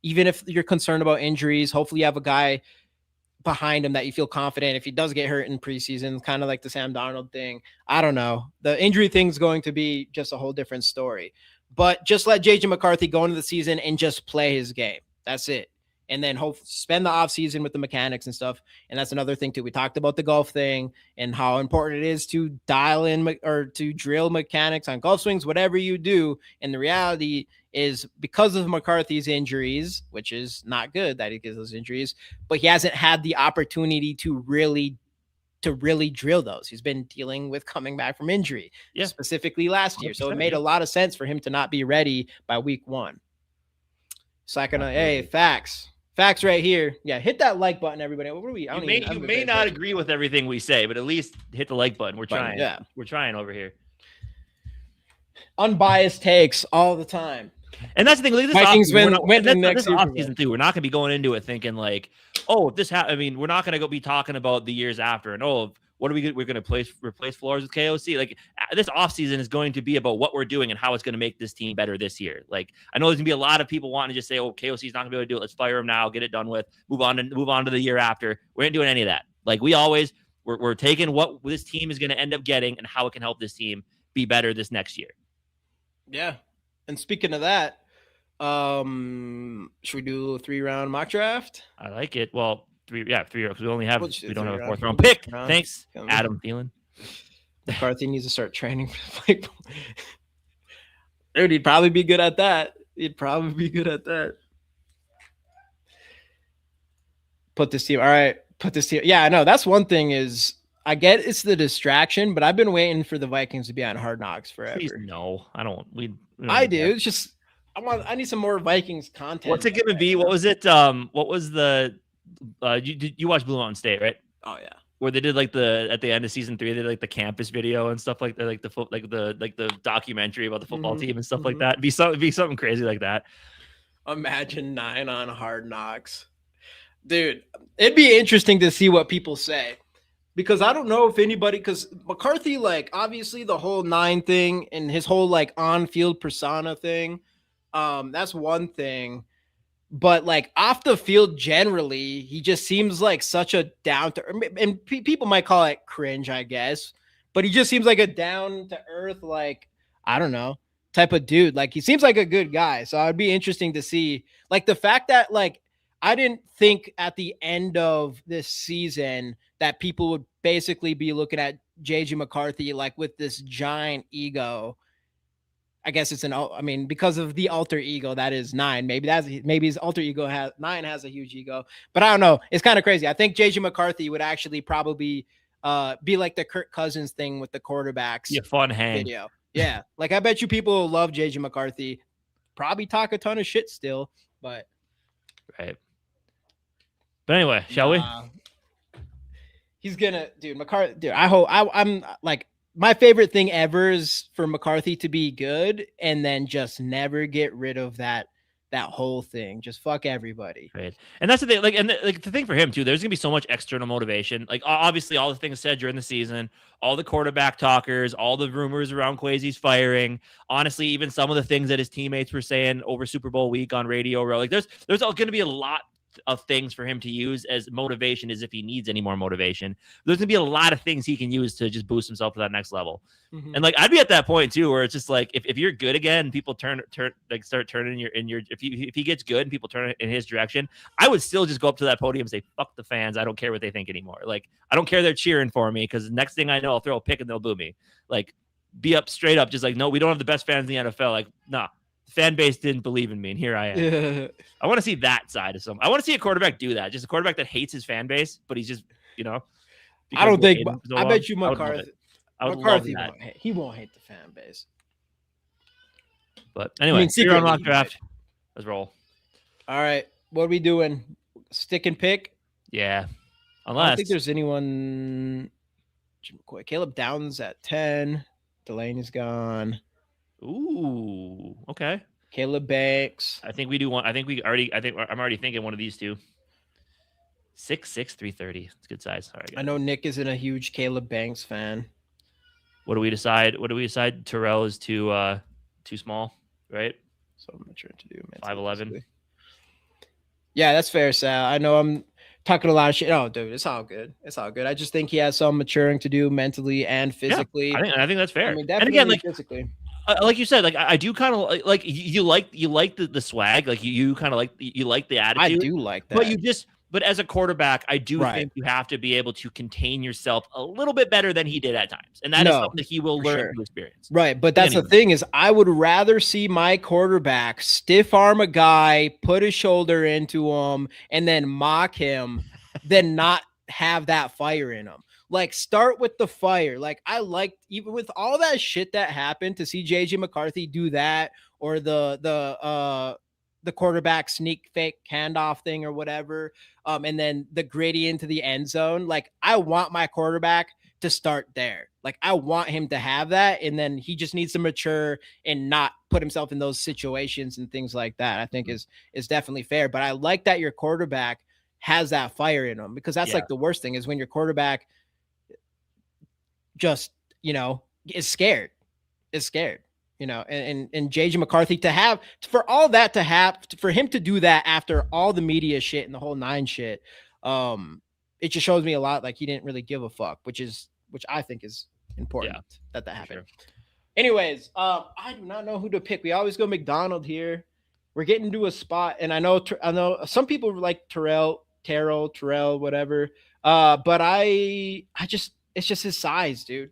[SPEAKER 2] Even if you're concerned about injuries, hopefully you have a guy behind him that you feel confident if he does get hurt in preseason, kind of like the Sam Darnold thing. I don't know. The injury thing's going to be just a whole different story. But just let JJ McCarthy go into the season and just play his game. That's it. And then spend the offseason with the mechanics and stuff. And that's another thing too. We talked about the golf thing and how important it is to dial in or to drill mechanics on golf swings, whatever you do. And the reality is because of McCarthy's injuries, which is not good that he gets those injuries, but he hasn't had the opportunity to really drill those. He's been dealing with coming back from injury, specifically last year. So it made a lot of sense for him to not be ready by week 1. So hey, facts right here. Yeah, hit that like button, everybody. What are we?
[SPEAKER 1] You may not agree with everything we say, but at least hit the like button. We're trying.
[SPEAKER 2] Yeah,
[SPEAKER 1] we're trying over here.
[SPEAKER 2] Unbiased takes all the time.
[SPEAKER 1] And that's the thing. Look at this
[SPEAKER 2] Vikings win next
[SPEAKER 1] offseason too. We're not going to be going into it thinking like, oh, if this we're not going to be talking about the years after and What are we're going to replace Flores with KOC? Like this offseason is going to be about what we're doing and how it's going to make this team better this year. Like I know there's going to be a lot of people wanting to just say, oh, KOC is not going to be able to do it. Let's fire him now, get it done with, move on to the year after. We ain't doing any of that. Like we're taking what this team is going to end up getting and how it can help this team be better this next year.
[SPEAKER 2] Yeah. And speaking of that, should we do a 3-round mock draft?
[SPEAKER 1] I like it. Well, 3 rounds because we don't have a 4th round pick. Thanks, Adam Thielen.
[SPEAKER 2] McCarthy needs to start training for the fight. Dude, he'd probably be good at that. Put this team. All right. Put this team. Yeah, I know. That's one thing is I get it's the distraction, but I've been waiting for the Vikings to be on Hard Knocks forever.
[SPEAKER 1] Please, no, I don't.
[SPEAKER 2] I do. It's just I need some more Vikings content.
[SPEAKER 1] What's it gonna be? What was it? What was the? You watched Blue Mountain State, right?
[SPEAKER 2] Oh yeah.
[SPEAKER 1] Where they did like at the end of season 3, they did like the campus video and stuff like that, like the documentary about the football team and stuff like that. Be something crazy like that.
[SPEAKER 2] Imagine 9 on Hard Knocks, dude. It'd be interesting to see what people say. Because I don't know if anybody, because McCarthy, like, obviously the whole 9 thing and his whole, like, on-field persona thing, that's one thing. But, like, off the field generally, he just seems like such a and people might call it cringe, I guess. But he just seems like a down-to-earth, like, I don't know, type of dude. Like, he seems like a good guy. So it'd be interesting to see, like, the fact that, like, I didn't think at the end of this season that people would basically be looking at JJ McCarthy like with this giant ego. I guess it's because of the alter ego that is 9. Maybe his alter ego 9 has a huge ego, but I don't know. It's kind of crazy. I think JJ McCarthy would actually probably be like the Kirk Cousins thing with the quarterbacks.
[SPEAKER 1] Yeah, fun hang.
[SPEAKER 2] Video. Yeah, like I bet you people will love JJ McCarthy. Probably talk a ton of shit still, but
[SPEAKER 1] right. But anyway, shall we?
[SPEAKER 2] He's gonna, dude. McCarthy, dude. I'm like, my favorite thing ever is for McCarthy to be good and then just never get rid of that whole thing. Just fuck everybody.
[SPEAKER 1] Right. And that's the thing. Like, the thing for him too, there's gonna be so much external motivation. Like, obviously, all the things said during the season, all the quarterback talkers, all the rumors around Kwesi's firing. Honestly, even some of the things that his teammates were saying over Super Bowl week on radio. Like, there's gonna be a lot of things for him to use as motivation as if he needs any more motivation. There's gonna be a lot of things he can use to just boost himself to that next level. Mm-hmm. And like I'd be at that point too, where it's just like if you're good again, people start turning if he gets good and people turn in his direction, I would still just go up to that podium and say, fuck the fans. I don't care what they think anymore. Like I don't care they're cheering for me because next thing I know, I'll throw a pick and they'll boo me. Like be up straight up, just like, no, we don't have the best fans in the NFL. Like, nah. Fan base didn't believe in me, and here I am. Yeah. I want to see that side of I want to see a quarterback do that. Just a quarterback that hates his fan base, but he's just,
[SPEAKER 2] I don't think. I bet you McCarthy.
[SPEAKER 1] McCarthy
[SPEAKER 2] won't hate the fan base.
[SPEAKER 1] But anyway, you're on mock draft. Let's roll.
[SPEAKER 2] All right, what are we doing? Stick and pick?
[SPEAKER 1] Yeah. Unless
[SPEAKER 2] I don't think there's anyone. Caleb Downs at 10. Delaney's gone.
[SPEAKER 1] Ooh, okay.
[SPEAKER 2] Caleb Banks.
[SPEAKER 1] I think we do one. I'm already thinking one of these two. 6'6", 330. It's a good size. All right,
[SPEAKER 2] I know Nick isn't a huge Caleb Banks fan.
[SPEAKER 1] What do we decide? Terrell is too small, right?
[SPEAKER 2] So I'm not sure what to do.
[SPEAKER 1] 5'11".
[SPEAKER 2] Yeah, that's fair, Sal. I know I'm talking a lot of shit. Oh, dude, it's all good. I just think he has some maturing to do mentally and physically.
[SPEAKER 1] Yeah, I think that's fair.
[SPEAKER 2] I mean, definitely and again, physically.
[SPEAKER 1] Like you said, like I do kind of like you like the swag, like you kind of like the attitude.
[SPEAKER 2] I do like that,
[SPEAKER 1] but as a quarterback, I do think you have to be able to contain yourself a little bit better than he did at times, and that is something that he will learn through experience.
[SPEAKER 2] Right, but that's the thing is, I would rather see my quarterback stiff arm a guy, put his shoulder into him, and then mock him, than not have that fire in him. Like, start with the fire. Like, I liked, even with all that shit that happened, to see JJ McCarthy do that, or the quarterback sneak fake handoff thing or whatever, and then the gritty into the end zone. Like, I want my quarterback to start there. Like, I want him to have that, and then he just needs to mature and not put himself in those situations and things like that. I think is definitely fair. But I like that your quarterback has that fire in him, because that's like the worst thing is when your quarterback just, is scared. And JJ McCarthy for all that to happen, for him to do that after all the media shit and the whole 9 shit, it just shows me a lot. Like he didn't really give a fuck, which I think is important that happened. Sure. Anyways, I do not know who to pick. We always go McDonald here. We're getting to a spot, and I know some people like Terrell, whatever. But it's just his size, dude.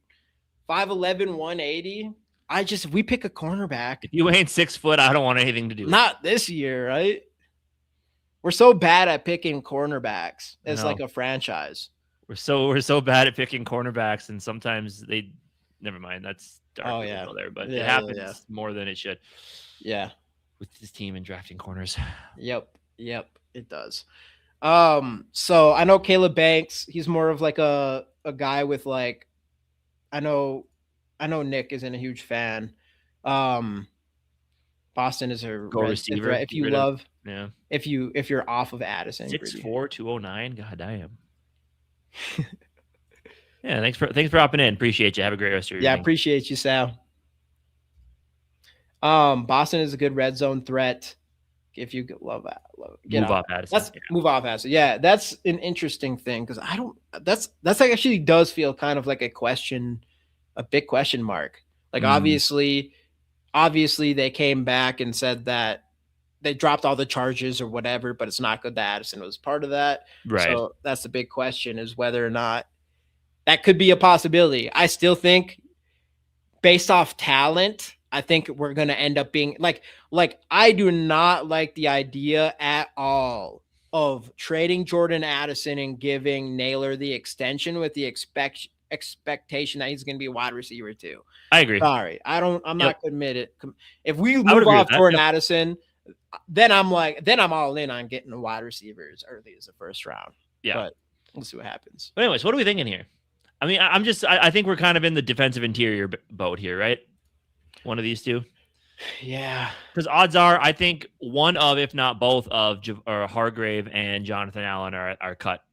[SPEAKER 2] 5'11", 180. If we pick a cornerback.
[SPEAKER 1] If you ain't 6 foot, I don't want anything to do with it.
[SPEAKER 2] Not this year, right? We're so bad at picking cornerbacks as like a franchise.
[SPEAKER 1] We're so bad at picking cornerbacks, and sometimes they never mind. That's dark there, but it happens more than it should.
[SPEAKER 2] Yeah.
[SPEAKER 1] With this team and drafting corners.
[SPEAKER 2] Yep, it does. So I know Caleb Banks, he's more of like a guy with like, I know Nick isn't a huge fan. Boston is a
[SPEAKER 1] receiver.
[SPEAKER 2] If you love, if you're off of Addison.
[SPEAKER 1] 6'4", 209. God damn. Yeah, thanks for hopping in. Appreciate you. Have a great rest of your evening.
[SPEAKER 2] Appreciate you, Sal. Boston is a good red zone threat. If you move off Addison. Move off Addison. Yeah, that's an interesting thing because that's actually does feel kind of like a big question mark. Like obviously they came back and said that they dropped all the charges or whatever, but it's not good that Addison was part of that.
[SPEAKER 1] Right.
[SPEAKER 2] So that's the big question is whether or not that could be a possibility. I still think based off talent, I think we're going to end up being like I do not like the idea at all of trading Jordan Addison and giving Naylor the extension with the expectation that he's going to be a wide receiver too.
[SPEAKER 1] I agree.
[SPEAKER 2] Sorry. I'm not committed. If we move off Jordan Addison, then I'm all in on getting the wide receivers early as the first round.
[SPEAKER 1] Yeah.
[SPEAKER 2] But we'll see what happens.
[SPEAKER 1] But anyways, what are we thinking here? I mean, I think we're kind of in the defensive interior boat here, right? One of these two.
[SPEAKER 2] Yeah.
[SPEAKER 1] Because odds are, I think one of, if not both of, Hargrave and Jonathan Allen are cut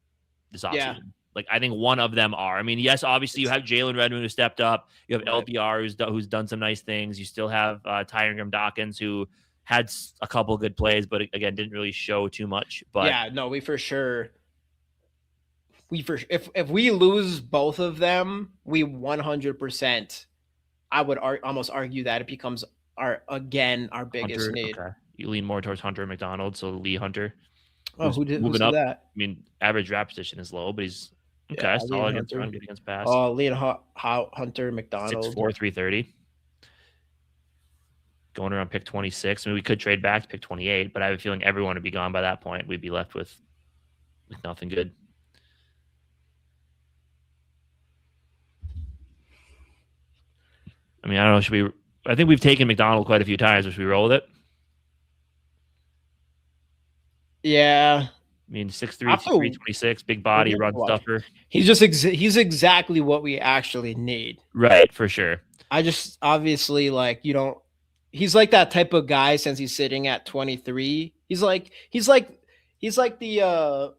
[SPEAKER 1] this offseason. Yeah. Like, I think one of them are. I mean, yes, obviously you have Jalen Redmond who stepped up. You have LPR who's done some nice things. You still have Tyron Dawkins who had a couple good plays, but again, didn't really show too much. But
[SPEAKER 2] yeah, no, if we lose both of them, we 100%. I would almost argue that it becomes our biggest
[SPEAKER 1] Hunter,
[SPEAKER 2] need.
[SPEAKER 1] Okay. You lean more towards Hunter McDonald, so Lee Hunter.
[SPEAKER 2] Oh, who did that?
[SPEAKER 1] I mean, average draft position is low, but he's okay. Solid against run, good against pass.
[SPEAKER 2] Oh, Lee Hunter McDonald.
[SPEAKER 1] 6'4", 330. Going around pick 26. I mean, we could trade back to pick 28, but I have a feeling everyone would be gone by that point. We'd be left with nothing good. I mean, I don't know. I think we've taken McDonald quite a few times. Should we roll with it?
[SPEAKER 2] Yeah.
[SPEAKER 1] I mean, 6'3", 326, big body, run stuffer.
[SPEAKER 2] He's he's exactly what we actually need.
[SPEAKER 1] Right, for sure.
[SPEAKER 2] I just obviously he's like that type of guy since he's sitting at 23. He's like the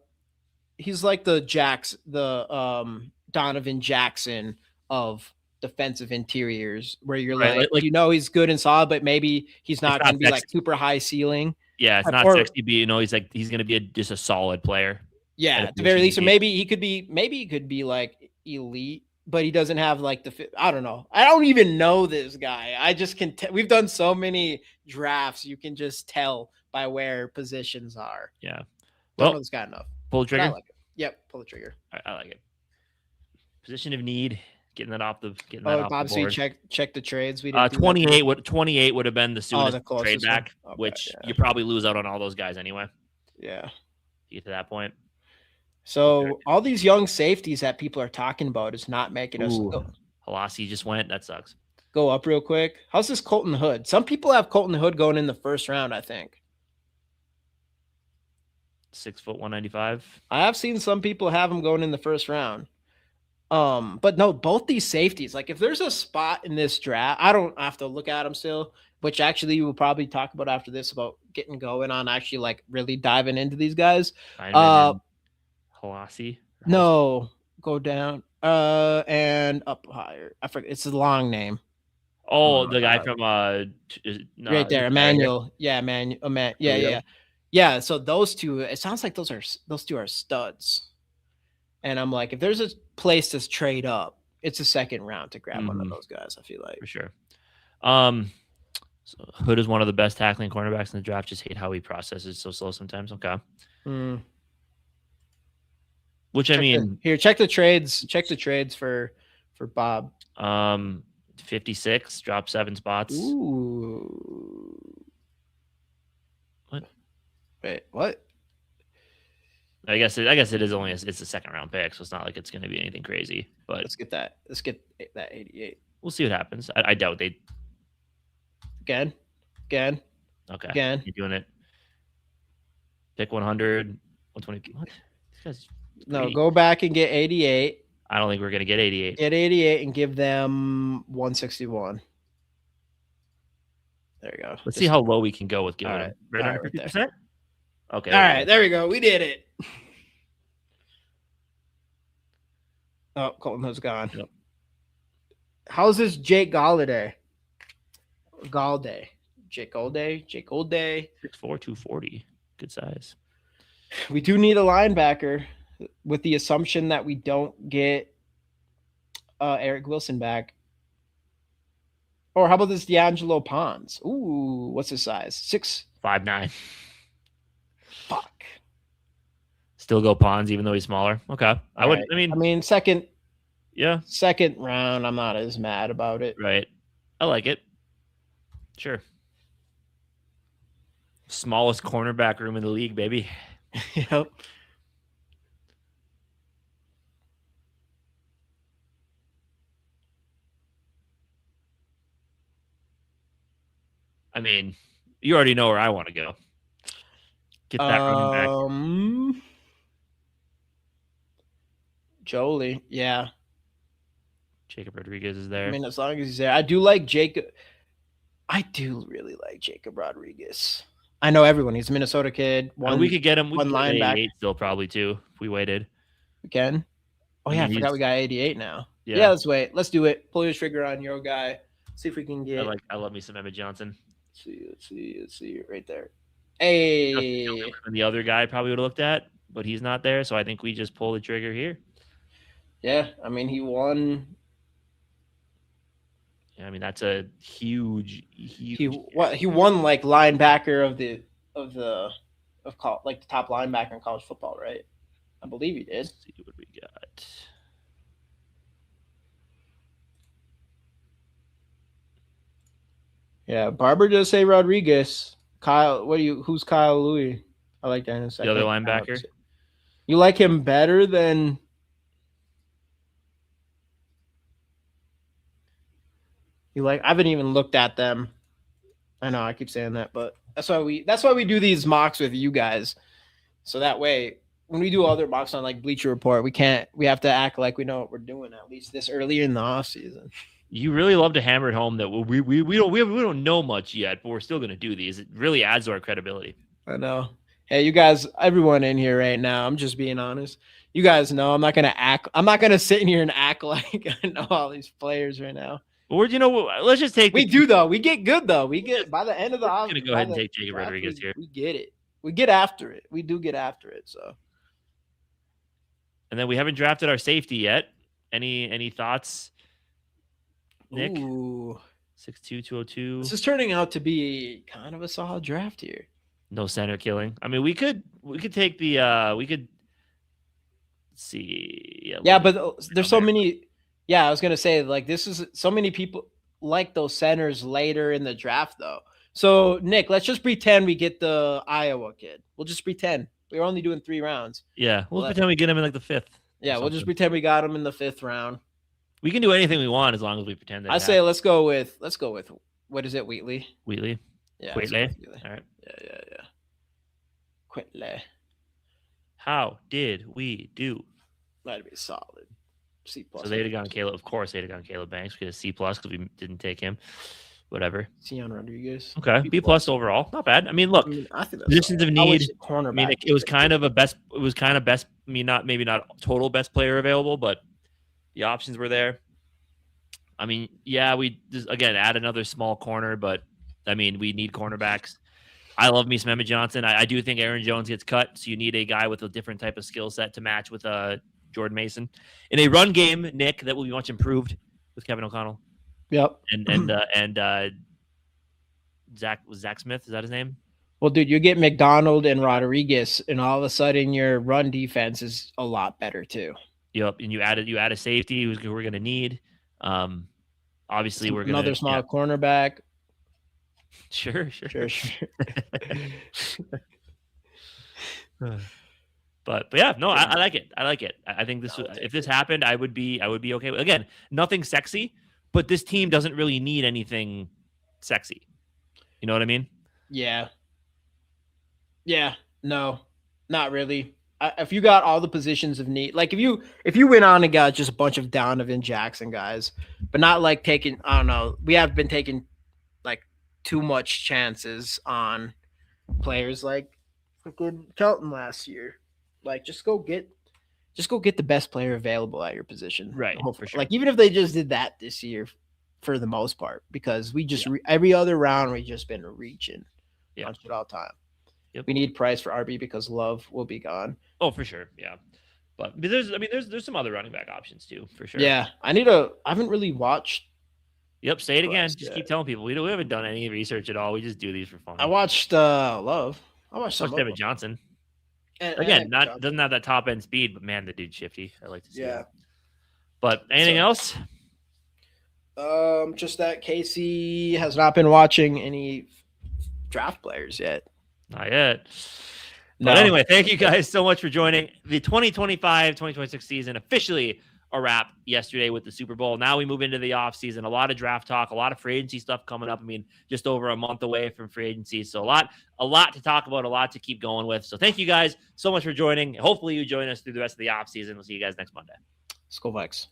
[SPEAKER 2] Donovan Jackson of defensive interiors, where you're like he's good and solid, but maybe he's not going to be like super high ceiling.
[SPEAKER 1] Yeah, it's not sexy, but he's going to be just a solid player.
[SPEAKER 2] Yeah, at the very least, or maybe he could be like elite, but he doesn't have like I don't know. I don't even know this guy. I just can. We've done so many drafts, you can just tell by where positions are.
[SPEAKER 1] Yeah,
[SPEAKER 2] don't know this guy enough.
[SPEAKER 1] Pull the trigger.
[SPEAKER 2] I like it. Yep, pull the trigger.
[SPEAKER 1] I like it. Position of need. Getting that off the
[SPEAKER 2] board. So you check the trades. We
[SPEAKER 1] 28 would have been the soonest trade back, which you probably lose out on all those guys anyway.
[SPEAKER 2] Yeah,
[SPEAKER 1] you get to that point.
[SPEAKER 2] So all these young safeties that people are talking about is not making us go.
[SPEAKER 1] Halasi just went. That sucks.
[SPEAKER 2] Go up real quick. How's this Colton Hood? Some people have Colton Hood going in the first round, I think.
[SPEAKER 1] 6', 195.
[SPEAKER 2] I have seen some people have him going in the first round. But no, both these safeties, like if there's a spot in this draft, I don't have to look at them still, which actually we'll probably talk about after this about getting going on actually like really diving into these guys.
[SPEAKER 1] Halasi.
[SPEAKER 2] No, go down. And up higher. I forget. It's a long name.
[SPEAKER 1] Oh, the guy from
[SPEAKER 2] right there, Emmanuel. Yeah, yeah. Yeah. So those two, it sounds like those two are studs. And I'm like, if there's a place to trade up, it's a second round to grab one of those guys. I feel like
[SPEAKER 1] for sure. So Hood is one of the best tackling cornerbacks in the draft. Just hate how he processes so slow sometimes. Okay. Which
[SPEAKER 2] check check the trades. Check the trades for Bob.
[SPEAKER 1] 56, drop 7 spots.
[SPEAKER 2] Ooh.
[SPEAKER 1] What?
[SPEAKER 2] Wait, what?
[SPEAKER 1] I guess it is only it's a second round pick, so it's not like it's going to be anything crazy. But
[SPEAKER 2] let's get that 88.
[SPEAKER 1] We'll see what happens. I doubt they.
[SPEAKER 2] Again.
[SPEAKER 1] Okay. Again. You're doing it. Pick 100, 120. What?
[SPEAKER 2] No, go back and get 88.
[SPEAKER 1] I don't think we're going to get 88.
[SPEAKER 2] Get 88 and give them 161. There you go.
[SPEAKER 1] Let's see how low we can go with giving them. Right under 50%? Okay.
[SPEAKER 2] All right. There we go. We did it. Oh, Colton has gone. Yep. How's this Jake Galladay? Jake Galladay. 6'4",
[SPEAKER 1] 240. Good size.
[SPEAKER 2] We do need a linebacker with the assumption that we don't get Eric Wilson back. Or how about this D'Angelo Pons? Ooh, what's his size?
[SPEAKER 1] 5'9".
[SPEAKER 2] Fuck.
[SPEAKER 1] Still go Pons even though he's smaller. Okay. I mean
[SPEAKER 2] second.
[SPEAKER 1] Yeah.
[SPEAKER 2] Second round, I'm not as mad about it.
[SPEAKER 1] Right. I like it. Sure. Smallest cornerback room in the league, baby.
[SPEAKER 2] Yep.
[SPEAKER 1] I mean, you already know where I want to go. Get that running back.
[SPEAKER 2] Jolie, yeah.
[SPEAKER 1] Jacob Rodriguez is there.
[SPEAKER 2] I mean, as long as he's there. I do like Jacob. I do really like Jacob Rodriguez. I know everyone. He's a Minnesota kid.
[SPEAKER 1] We could get him.
[SPEAKER 2] One linebacker
[SPEAKER 1] still probably too if we waited.
[SPEAKER 2] Again? Oh, yeah. I forgot we got 88 now. Yeah, let's wait. Let's do it. Pull your trigger on your guy. See if we can get.
[SPEAKER 1] I love me some Emmett Johnson.
[SPEAKER 2] Let's see. Right there. Hey.
[SPEAKER 1] The other guy probably would have looked at, but he's not there. So I think we just pull the trigger here.
[SPEAKER 2] Yeah. I mean, he won.
[SPEAKER 1] Yeah, I mean, that's a huge.
[SPEAKER 2] He won like linebacker of the top linebacker in college football, right? I believe he did.
[SPEAKER 1] Let's see what we got.
[SPEAKER 2] Yeah, Barber does say Rodriguez. Kyle, who's Kyle Louis? I like that in a second.
[SPEAKER 1] The other linebacker.
[SPEAKER 2] You like him better than I haven't even looked at them. I know I keep saying that, but that's why we do these mocks with you guys. So that way when we do other mocks on like Bleacher Report, we have to act like we know what we're doing at least this early in the off season.
[SPEAKER 1] You really love to hammer it home that we don't know much yet, but we're still going to do these. It really adds to our credibility.
[SPEAKER 2] I know. Hey, you guys, everyone in here right now, I'm just being honest. You guys know I'm not going to sit in here and act like I know all these players right now.
[SPEAKER 1] Or let's just take.
[SPEAKER 2] We do though. We get good though. We get by the end of the.
[SPEAKER 1] I'm going to go ahead and take Jacob Rodriguez here.
[SPEAKER 2] We get it. We get after it. We do get after it. So.
[SPEAKER 1] And then we haven't drafted our safety yet. Any thoughts, Nick?
[SPEAKER 2] 6'2",
[SPEAKER 1] 202.
[SPEAKER 2] This is turning out to be kind of a solid draft here.
[SPEAKER 1] No center killing. I mean, we could take the we could see.
[SPEAKER 2] Yeah, but there's so many. Yeah, I was gonna say like this is so many people like those centers later in the draft though. So Nick, let's just pretend we get the Iowa kid. We'll just pretend we're only doing 3 rounds.
[SPEAKER 1] Yeah, we'll pretend we get him in like the 5th.
[SPEAKER 2] Yeah, we'll just pretend we got him in the 5th round.
[SPEAKER 1] We can do anything we want as long as we pretend that.
[SPEAKER 2] I say let's go with what is it, Wheatley?
[SPEAKER 1] Yeah.
[SPEAKER 2] Wheatley.
[SPEAKER 1] All right.
[SPEAKER 2] Yeah. Wheatley.
[SPEAKER 1] How did we do?
[SPEAKER 2] That'd be solid. C+.
[SPEAKER 1] So they'd have gone Caleb. Of course, they'd have gone Caleb Banks. We get a C+ because we didn't take him. Whatever.
[SPEAKER 2] Sion Rodriguez.
[SPEAKER 1] Okay. B+ overall. Not bad. I mean, look, I think positions of need. I mean, it was kind of a best. It was kind of best. I mean, maybe not total best player available, but The options were there. I mean, yeah, we just, again, add another small corner, but I mean, we need cornerbacks. I love me some Emmett Johnson. I do think Aaron Jones gets cut, so you need a guy with a different type of skill set to match with Jordan Mason. In a run game, Nick, that will be much improved with Kevin O'Connell.
[SPEAKER 2] Yep.
[SPEAKER 1] And Zach Smith, is that his name?
[SPEAKER 2] Well, dude, you get McDonald and Rodriguez, and all of a sudden your run defense is a lot better too.
[SPEAKER 1] Yep, and you add a safety who we're going to need. Obviously, we're going to
[SPEAKER 2] another small cornerback.
[SPEAKER 1] Sure. But yeah, no, I like it. I think if this happened, I would be okay. Again, nothing sexy, but this team doesn't really need anything sexy. You know what I mean?
[SPEAKER 2] Yeah. No, not really. If you got all the positions of need, like if you went on and got just a bunch of Donovan Jackson guys, but not like taking, I don't know, we have been taking like too much chances on players like freaking Kelton last year. Like just go get the best player available at your position.
[SPEAKER 1] Right. For sure.
[SPEAKER 2] Like even if they just did that this year for the most part, because we just every other round we just been reaching on shit all the time.
[SPEAKER 1] Yep.
[SPEAKER 2] We need Price for RB because Love will be gone.
[SPEAKER 1] Oh, for sure. Yeah. But there's some other running back options too, for sure.
[SPEAKER 2] Yeah. I haven't really watched.
[SPEAKER 1] Yep. Say it again. Just keep telling people. We haven't done any research at all. We just do these for fun.
[SPEAKER 2] I watched Love. I watched
[SPEAKER 1] David Johnson. Again, doesn't have that top end speed, but man, the dude's shifty. I like to see that. But anything else?
[SPEAKER 2] Just that Casey has not been watching any draft players yet.
[SPEAKER 1] Not yet. But anyway, thank you guys so much for joining. The 2025-2026 season officially a wrap yesterday with the Super Bowl. Now we move into the offseason. A lot of draft talk, a lot of free agency stuff coming up. I mean, just over a month away from free agency. So a lot to talk about, a lot to keep going with. So thank you guys so much for joining. Hopefully you join us through the rest of the offseason. We'll see you guys next Monday.
[SPEAKER 2] SKOL Vikes.